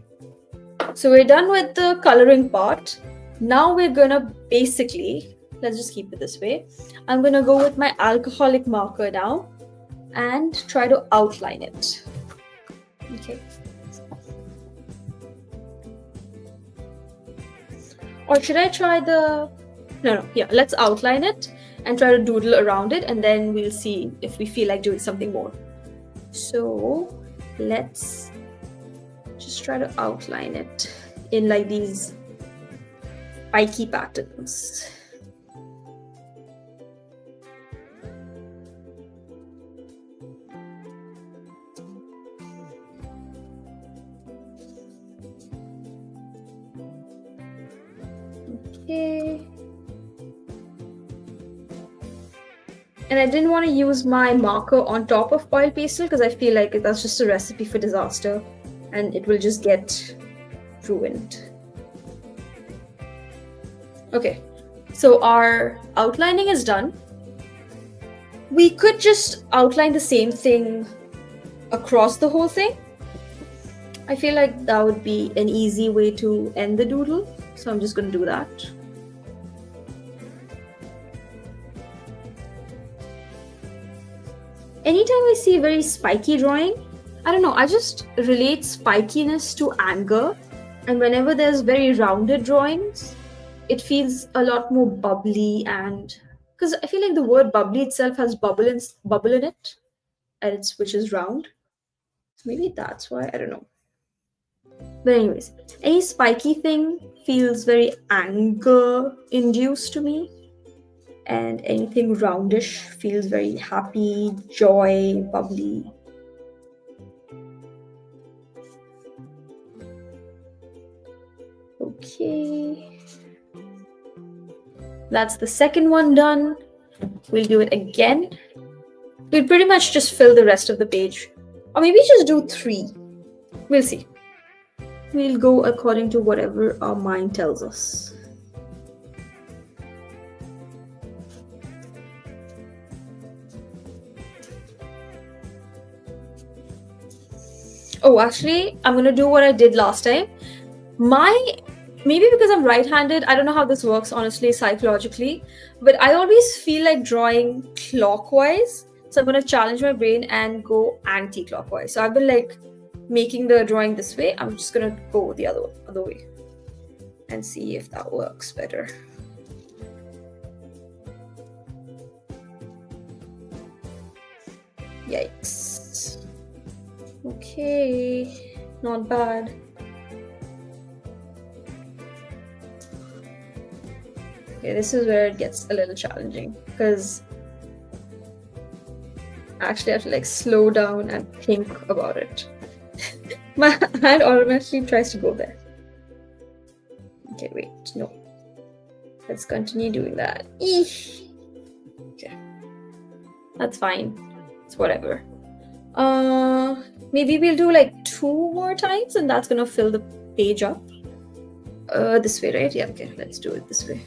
So we're done with the coloring part. Now we're gonna basically, let's just keep it this way. I'm gonna go with my alcoholic marker now and try to outline it. Okay. Or should I try the, no, yeah, let's outline it and try to doodle around it, and then we'll see if we feel like doing something more. So let's just try to outline it in like these spiky patterns. Okay. And I didn't want to use my marker on top of oil pastel because I feel like that's just a recipe for disaster and it will just get ruined. Okay, so our outlining is done. We could just outline the same thing across the whole thing. I feel like that would be an easy way to end the doodle. So I'm just going to do that. Anytime I see a very spiky drawing, I don't know, I just relate spikiness to anger. And whenever there's very rounded drawings, it feels a lot more bubbly, and because I feel like the word bubbly itself has bubble in it, and which is round. So maybe that's why, I don't know. But anyways, any spiky thing feels very anger induced to me, and anything roundish feels very happy, joy, bubbly. Okay, that's the second one done. We'll do it again. We'll pretty much just fill the rest of the page, or maybe just do 3. We'll see. We'll go according to whatever our mind tells us. Oh, actually, I'm gonna do what I did last time. Maybe because I'm right-handed, I don't know how this works honestly psychologically, but I always feel like drawing clockwise. So I'm gonna challenge my brain and go anti-clockwise. So I've been like making the drawing this way. I'm just gonna go the other way and see if that works better. Yikes. Okay, not bad. Okay, this is where it gets a little challenging because I actually have to like slow down and think about it. My hand automatically tries to go there. Okay, wait, no. Let's continue doing that. Eesh. Okay, that's fine. It's whatever. Maybe we'll do like 2 more times and that's gonna fill the page up. This way, right? Yeah, okay, let's do it this way.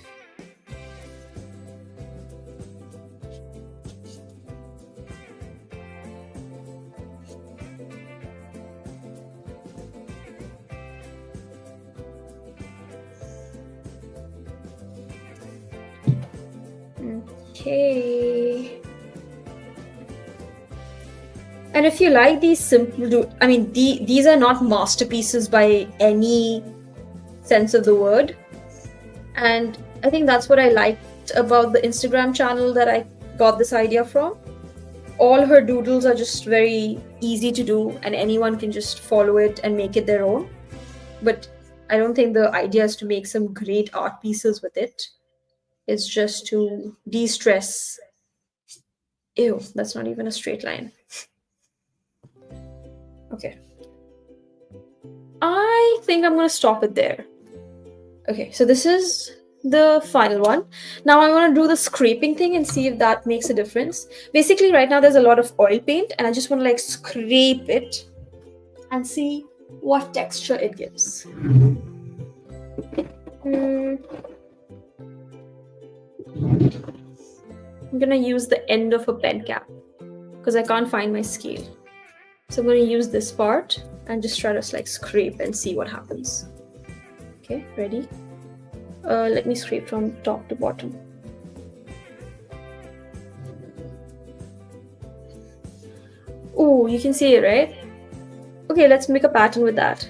Okay. And if you like these simple, these are not masterpieces by any sense of the word. And I think that's what I liked about the Instagram channel that I got this idea from. All her doodles are just very easy to do and anyone can just follow it and make it their own. But I don't think the idea is to make some great art pieces with it. It's just to de-stress. Ew, that's not even a straight line. Okay. I think I'm going to stop it there. Okay, so this is the final one. Now I want to do the scraping thing and see if that makes a difference. Basically, right now there's a lot of oil paint and I just want to like scrape it and see what texture it gives. I'm gonna use the end of a pen cap because I can't find my scale. So I'm gonna use this part and just try to like scrape and see what happens. Okay, ready? Let me scrape from top to bottom. Oh, you can see it, right? Okay, let's make a pattern with that.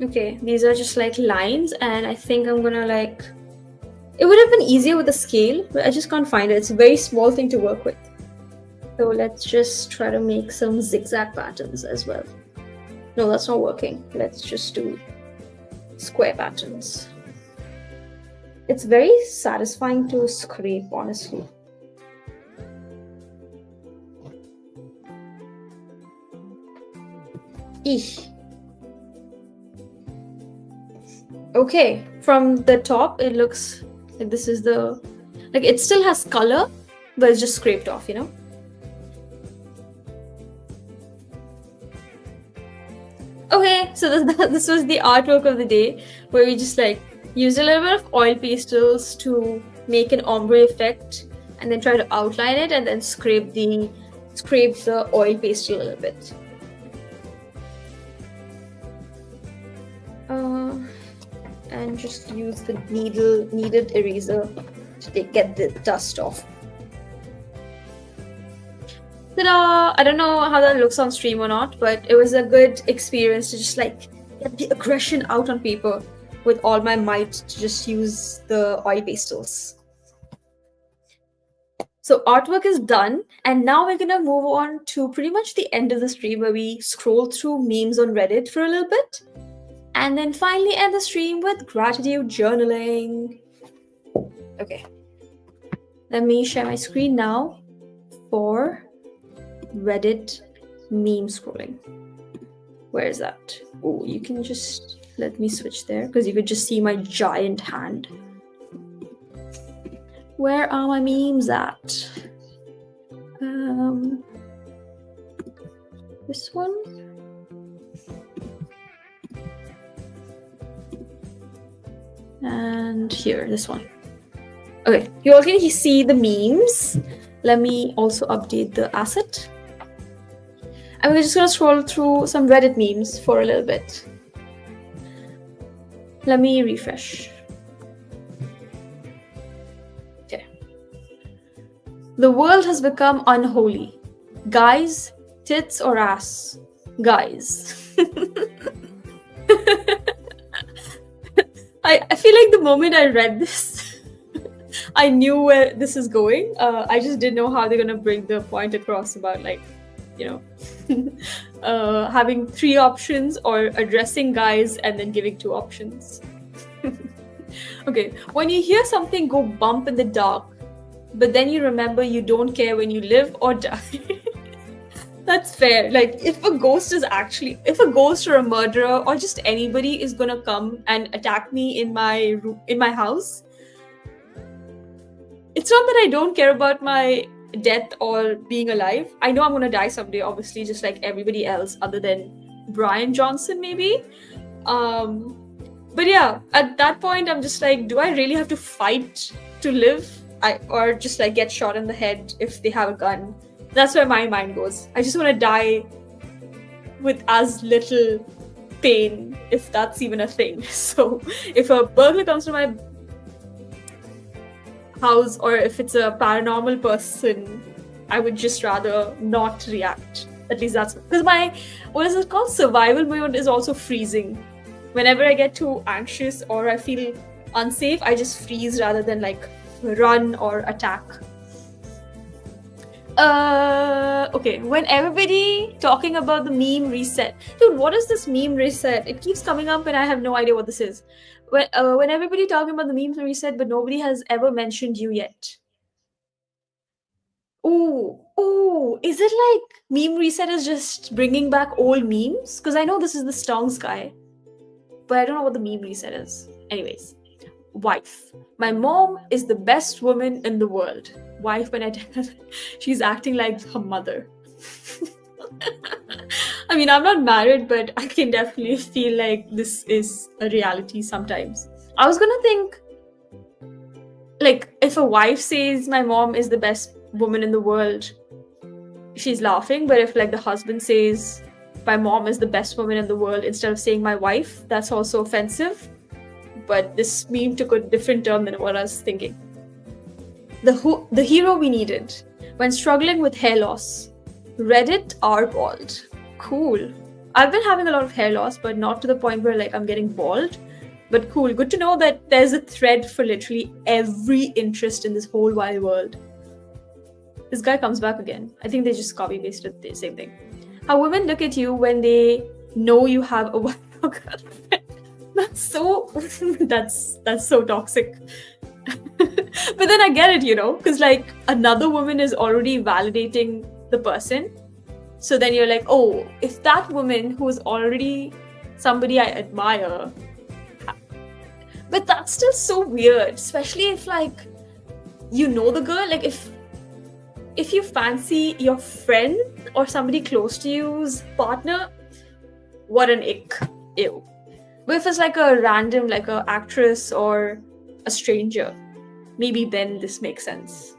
Okay, these are just like lines, and I think I'm gonna like. It would have been easier with a scale, but I just can't find it. It's a very small thing to work with. So let's just try to make some zigzag patterns as well. No, that's not working. Let's just do square patterns. It's very satisfying to scrape, honestly. Eesh. Okay, from the top, it looks like this is the... Like, it still has color, but it's just scraped off, you know? Okay, so this was the artwork of the day, where we just like used a little bit of oil pastels to make an ombre effect, and then try to outline it, and then scrape the oil pastel a little bit. And just use the kneaded eraser to get the dust off. Ta-da! I don't know how that looks on stream or not, but it was a good experience to just like get the aggression out on paper with all my might to just use the oil pastels. So artwork is done, and now we're gonna move on to pretty much the end of the stream where we scroll through memes on Reddit for a little bit, and then finally end the stream with gratitude journaling. Okay, let me share my screen now for Reddit meme scrolling. Where is that? Oh, you can just let me switch there because you could just see my giant hand. Where are my memes at? This one? And here, this one. Okay, you all can see the memes. Let me also update the asset. And we're just gonna scroll through some Reddit memes for a little bit. Let me refresh. Okay. The world has become unholy. Guys, tits or ass? Guys. I feel like the moment I read this, I knew where this is going. I just didn't know how they're gonna bring the point across about, like, you know, having 3 options or addressing guys and then giving 2 options. Okay, when you hear something go bump in the dark, but then you remember you don't care when you live or die. That's fair. Like, if a ghost or a murderer or just anybody is gonna come and attack me in my house, it's not that I don't care about my death or being alive. I know I'm gonna die someday, obviously, just like everybody else other than Brian Johnson, maybe. But yeah, at that point, I'm just like, do I really have to fight to live? Or just like get shot in the head if they have a gun? That's where my mind goes. I just want to die with as little pain, if that's even a thing. So if a burglar comes to my house, or if it's a paranormal person, I would just rather not react. At least that's because my, what is it called? Survival mode is also freezing. Whenever I get too anxious or I feel unsafe, I just freeze rather than like run or attack. Okay, when everybody talking about the meme reset. Dude, what is this meme reset? It keeps coming up and I have no idea what this is. When everybody talking about the meme reset, but nobody has ever mentioned you yet. Oh, is it like meme reset is just bringing back old memes? Because I know this is the Stonks guy, but I don't know what the meme reset is. Anyways, wife. My mom is the best woman in the world. Wife, when I tell her she's acting like her mother. I mean, I'm not married, but I can definitely feel like this is a reality sometimes. I was gonna think, like, if a wife says my mom is the best woman in the world, she's laughing. But if like the husband says my mom is the best woman in the world instead of saying my wife, that's also offensive. But this meme took a different turn than what I was thinking. The hero we needed when struggling with hair loss. Reddit are bald. Cool. I've been having a lot of hair loss, but not to the point where like I'm getting bald. But cool, good to know that there's a thread for literally every interest in this whole wide world. This guy comes back again. I think they just copy pasted the same thing. How women look at you when they know you have a wife or girlfriend. That's so that's so toxic. But then I get it, because like another woman is already validating the person. So then you're like, oh, if that woman who is already somebody I admire, but that's still so weird, especially if like you know the girl, like if you fancy your friend or somebody close to you's partner, what an ick. Ew. But if it's like a random, like a actress or a stranger, maybe then this makes sense,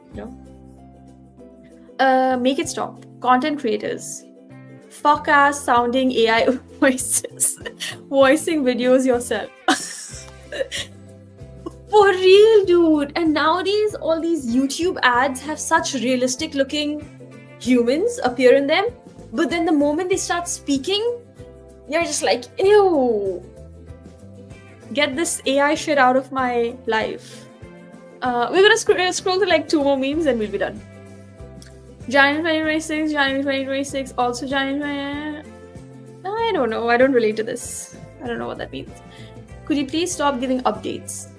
Make it stop. Content creators. Fuck ass sounding AI voices. Voicing videos yourself. For real, dude. And nowadays, all these YouTube ads have such realistic looking humans appear in them. But then the moment they start speaking, you're just like, ew. Get this AI shit out of my life. We're gonna scroll to like 2 more memes and we'll be done. January 2026, also January. I don't know. I don't relate to this. I don't know what that means. Could you please stop giving updates?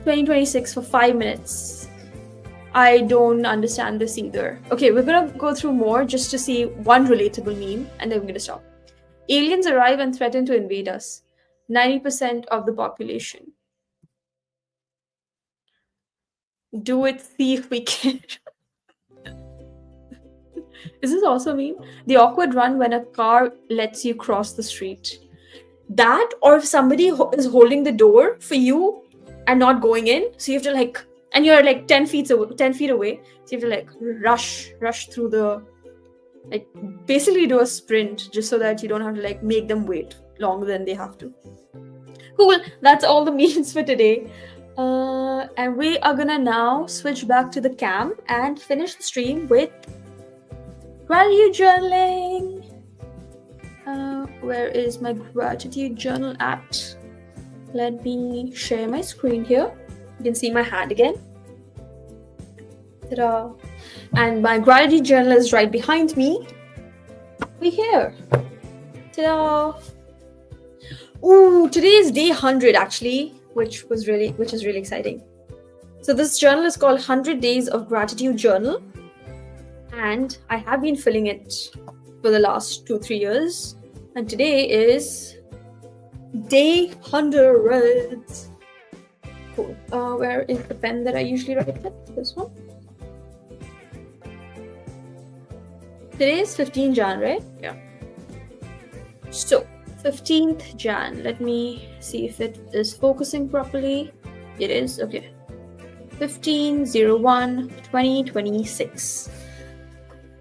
2026 for 5 minutes. I don't understand this either. Okay, we're gonna go through more just to see one relatable meme and then we're gonna stop. Aliens arrive and threaten to invade us. 90% of the population. Do it, see if we can. Is this also a meme? The awkward run when a car lets you cross the street. That, or if somebody is holding the door for you and not going in, so you have to like, and you're like 10 feet away, so you have to like rush through the, like basically do a sprint just so that you don't have to like make them wait longer than they have to. Cool, that's all the memes for today. And we are gonna now switch back to the cam and finish the stream with gratitude journaling. Where is my gratitude journal at? Let me share my screen here. You can see my hand again. Ta-da! And my gratitude journal is right behind me. We're here. Ta-da! Ooh, today is day 100 actually, which is really exciting. So this journal is called 100 Days of Gratitude Journal. And I have been filling it for the last 2-3 years. And today is day 100. Cool. Where is the pen that I usually write with? This one. Today is 15 Jan, right? Yeah. So, 15th Jan. Let me see if it is focusing properly. It is. Okay. 15/01/2026.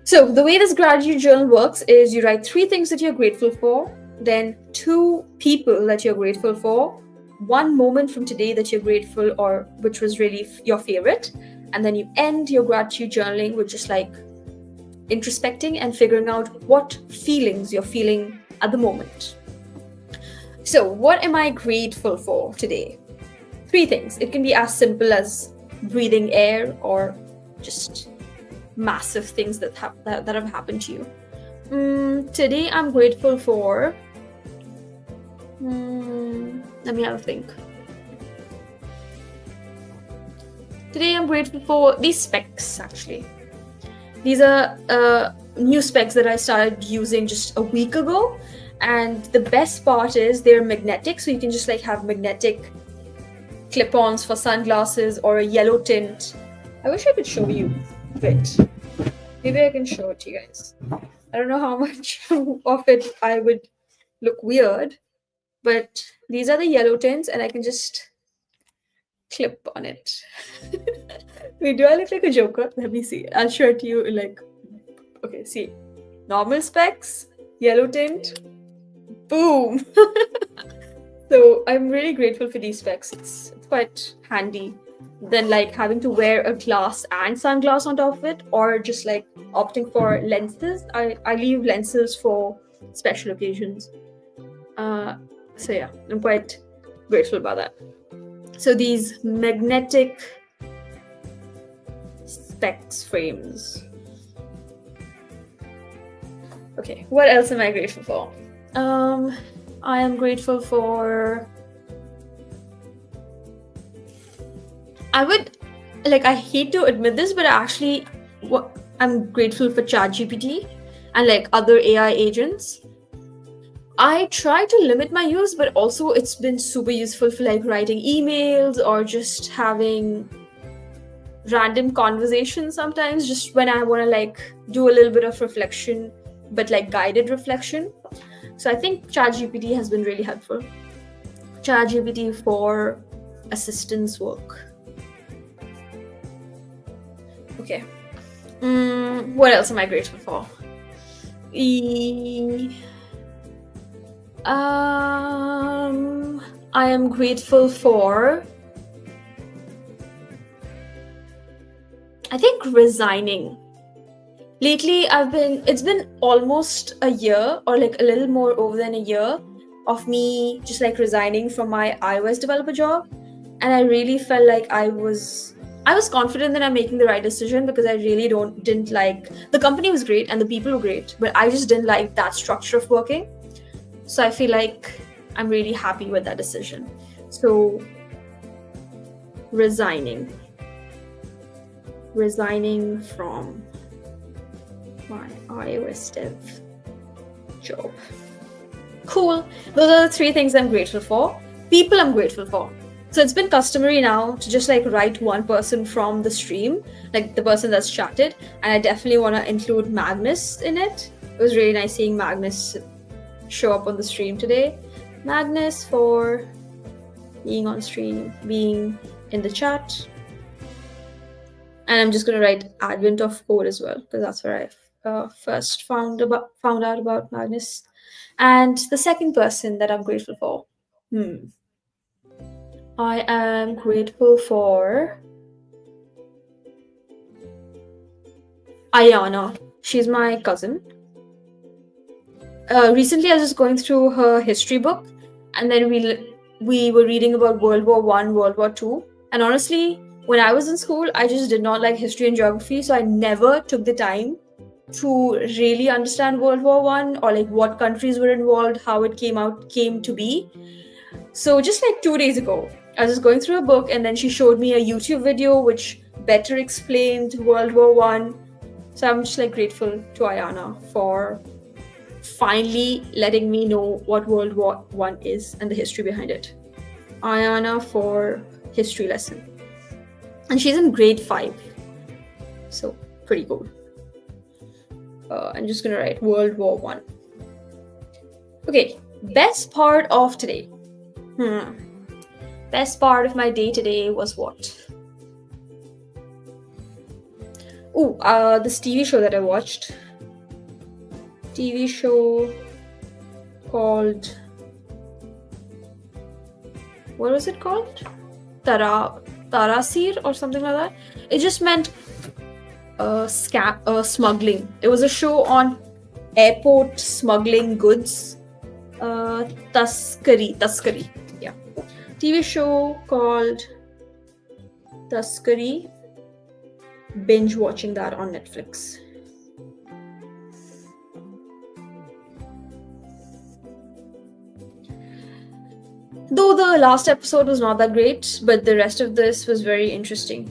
So the way this gratitude journal works is you write 3 things that you're grateful for, then 2 people that you're grateful for, 1 moment from today that you're grateful or which was really your favorite, and then you end your gratitude journaling with just like introspecting and figuring out what feelings you're feeling at the moment. So what am I grateful for today? 3 things. It can be as simple as breathing air or just massive things that have happened to you. Today I'm grateful for let me have a think. Today I'm grateful for these specs actually. These are new specs that I started using just a week ago, and the best part is they're magnetic, so you can just like have magnetic clip-ons for sunglasses or a yellow tint. I wish I could show you. Wait, maybe I can show it to you guys. I don't know how much of it I would look weird, but these are the yellow tints and I can just clip on it. Wait, do I look like a joker? Let me see. I'll show it to you in like, okay, see. Normal specs, yellow tint, boom. So I'm really grateful for these specs. It's quite handy than like having to wear a glass and sunglass on top of it, or just like opting for lenses. I leave lenses for special occasions. So yeah, I'm quite grateful about that. So these magnetic specs frames. Okay, what else am I grateful for? I am grateful for, I hate to admit this, but I'm grateful for ChatGPT and like other AI agents. I try to limit my use, but also it's been super useful for like writing emails or just having random conversations sometimes, just when I want to like do a little bit of reflection, but like guided reflection. So I think ChatGPT has been really helpful. ChatGPT for assistance work. Okay. What else am I grateful for? I am grateful for, I think, resigning. Lately, it's been almost a year or like a little more over than a year of me just like resigning from my iOS developer job. And I really felt like I was confident that I'm making the right decision, because I really didn't like, the company was great and the people were great, but I just didn't like that structure of working. So I feel like I'm really happy with that decision. So resigning from my iOS dev job. Cool. Those are the 3 things I'm grateful for. People I'm grateful for. So it's been customary now to just like write one person from the stream, like the person that's chatted, and I definitely want to include Magnus in it. It was really nice seeing Magnus show up on the stream today. Magnus for being on stream, being in the chat. And I'm just going to write Advent of Code as well, because that's where I first found out about Magnus. And the second person that I'm grateful for. I am grateful for Ayana. She's my cousin. Recently, I was just going through her history book, and then we were reading about World War I, World War II. And honestly, when I was in school, I just did not like history and geography, so I never took the time to really understand World War I or like what countries were involved, how it came to be. So just like 2 days ago, I was just going through a book, and then she showed me a YouTube video which better explained World War I. So I'm just like grateful to Ayana for finally letting me know what World War I is and the history behind it. Ayana for history lesson. And she's in grade 5. So pretty cool. I'm just gonna write World War I. Okay, best part of today. Best part of my day today was what? This TV show that I watched. TV show called, what was it called? Tarasir or something like that. It just meant smuggling. It was a show on airport smuggling goods. Taskari. Yeah. TV show called Taskari. Binge watching that on Netflix. Though the last episode was not that great, but the rest of this was very interesting.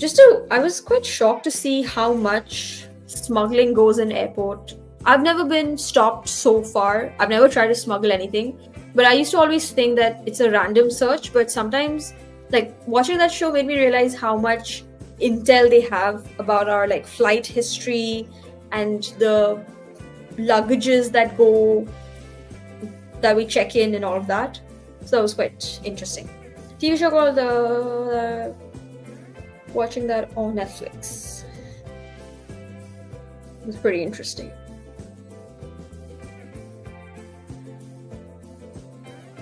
I was quite shocked to see how much smuggling goes in airport. I've never been stopped so far. I've never tried to smuggle anything, but I used to always think that it's a random search. But sometimes, like, watching that show made me realize how much intel they have about our like flight history and the luggages that we check in and all of that. So that was quite interesting. TV show called watching that on Netflix. It was pretty interesting.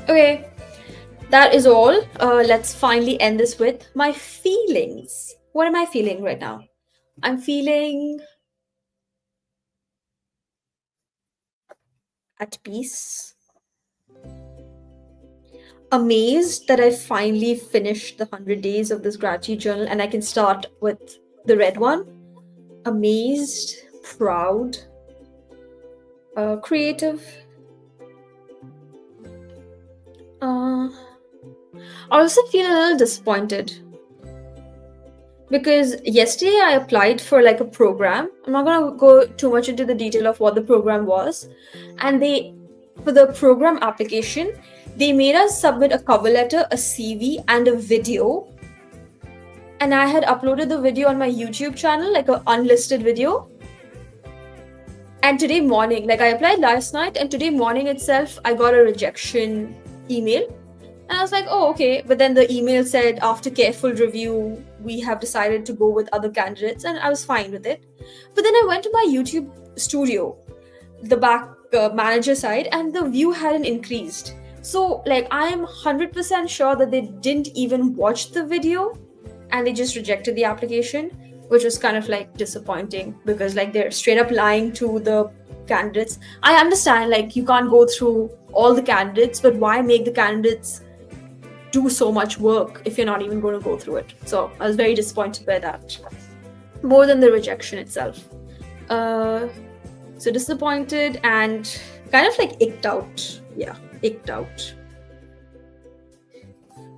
Okay, that is all. Let's finally end this with my feelings. What am I feeling right now? I'm feeling at peace. Amazed that I finally finished the 100 days of this gratitude journal and I can start with the red one. Amazed, proud, creative. I also feel a little disappointed because yesterday I applied for like a program. I'm not going to go too much into the detail of what the program was. And for the program application, they made us submit a cover letter, a CV, and a video. And I had uploaded the video on my YouTube channel, like an unlisted video. And today morning, like I applied last night, and today morning itself, I got a rejection email. And I was like, oh, okay. But then the email said, after careful review, we have decided to go with other candidates. And I was fine with it. But then I went to my YouTube studio, the back manager side, and the view hadn't increased. So like I am 100% sure that they didn't even watch the video and they just rejected the application, which was kind of like disappointing because like they're straight up lying to the candidates. I understand like you can't go through all the candidates, but why make the candidates do so much work if you're not even going to go through it? So I was very disappointed by that, more than the rejection itself. So disappointed and kind of like icked out. Yeah, icked out.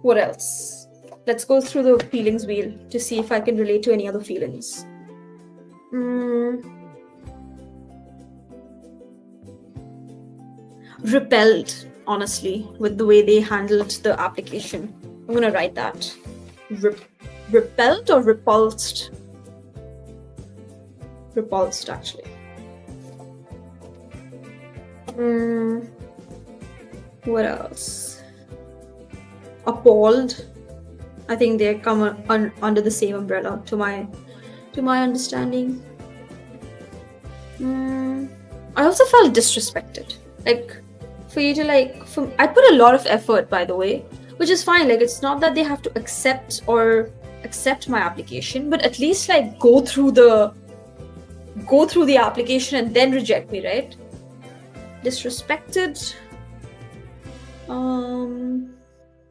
What else? Let's go through the feelings wheel to see if I can relate to any other feelings. Repelled, honestly, with the way they handled the application. I'm gonna write that. Repelled or repulsed? Repulsed, actually. What else? Appalled. I think they come under the same umbrella to my understanding. I also felt disrespected. Like for you to like, I put a lot of effort, by the way, which is fine. Like it's not that they have to accept my application, but at least like go through the application and then reject me, right? Disrespected.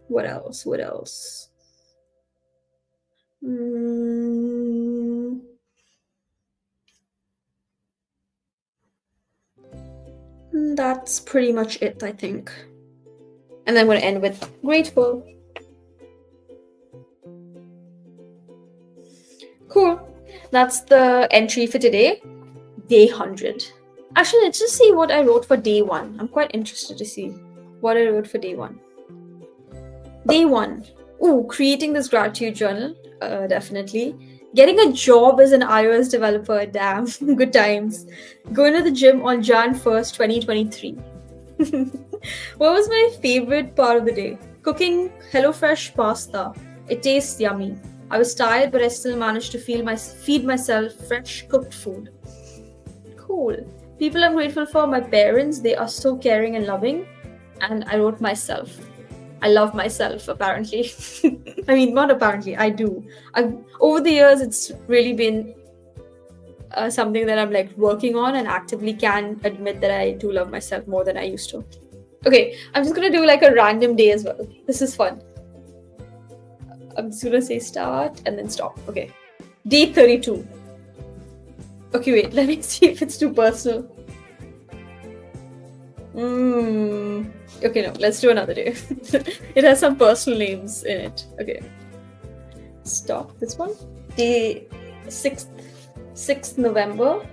What else? That's pretty much it, I think. And then I'm going to end with grateful. Cool. That's the entry for today. Day 100. Actually, let's just see what I wrote for day 1. I'm quite interested to see what I wrote for day 1. Day 1. Ooh, creating this gratitude journal. Definitely. Getting a job as an iOS developer. Damn, good times. Going to the gym on Jan 1st, 2023. What was my favorite part of the day? Cooking HelloFresh pasta. It tastes yummy. I was tired, but I still managed to feed myself fresh cooked food. Cool. People I'm grateful for, my parents. They are so caring and loving. And I wrote myself. I love myself, apparently. I mean, not apparently, I do. Over the years, it's really been something that I'm like working on and actively can admit that I do love myself more than I used to. Okay, I'm just going to do like a random day as well. This is fun. I'm just going to say start and then stop. Okay. Day 32. Okay, wait, let me see if it's too personal. Okay, no, let's do another day. It has some personal names in it. Okay. Stop this one. Day 6th November.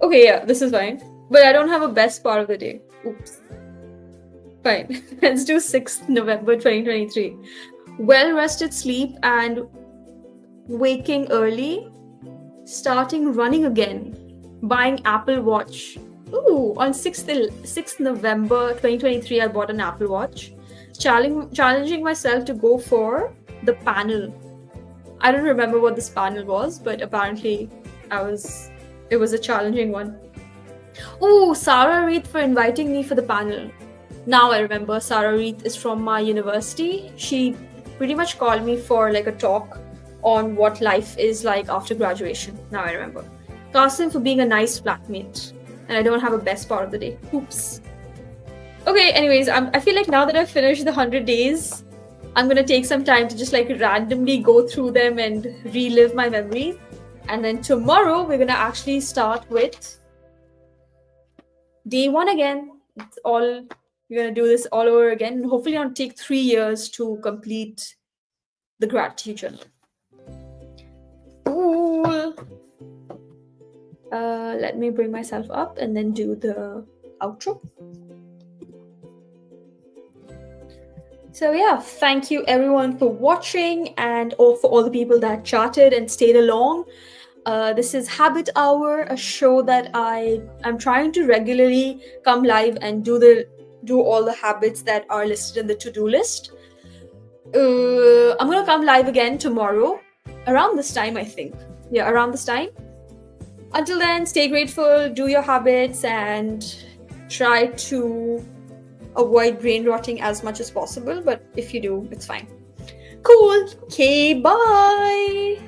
Okay, yeah, this is fine. But I don't have a best part of the day. Oops. Fine. Let's do 6th November 2023. Well-rested sleep and waking early. Starting running again. Buying Apple Watch. Ooh, on 6th November 2023, I bought an Apple Watch. Challenging myself to go for the panel. I don't remember what this panel was, but apparently it was a challenging one. Ooh, Sarah Reith for inviting me for the panel. Now I remember, Sarah Reith is from my university. She pretty much called me for like a talk on what life is like after graduation. Now I remember. Qasim for being a nice flatmate. And I don't have a best part of the day. Oops. Okay, anyways, I feel like now that I've finished the 100 days, I'm going to take some time to just like randomly go through them and relive my memories. And then tomorrow, we're going to actually start with day 1 again. It's all, we're going to do this all over again. And hopefully it'll take 3 years to complete the gratitude journal. Cool. Let me bring myself up and then do the outro. So yeah, thank you everyone for watching and for all the people that chatted and stayed along. This is Habit Hour, a show that I'm trying to regularly come live and do all the habits that are listed in the to-do list. I'm gonna come live again tomorrow around this time, I think. Yeah, around this time. Until then, stay grateful, do your habits, and try to avoid brain rotting as much as possible. But if you do, it's fine. Cool. Okay, bye.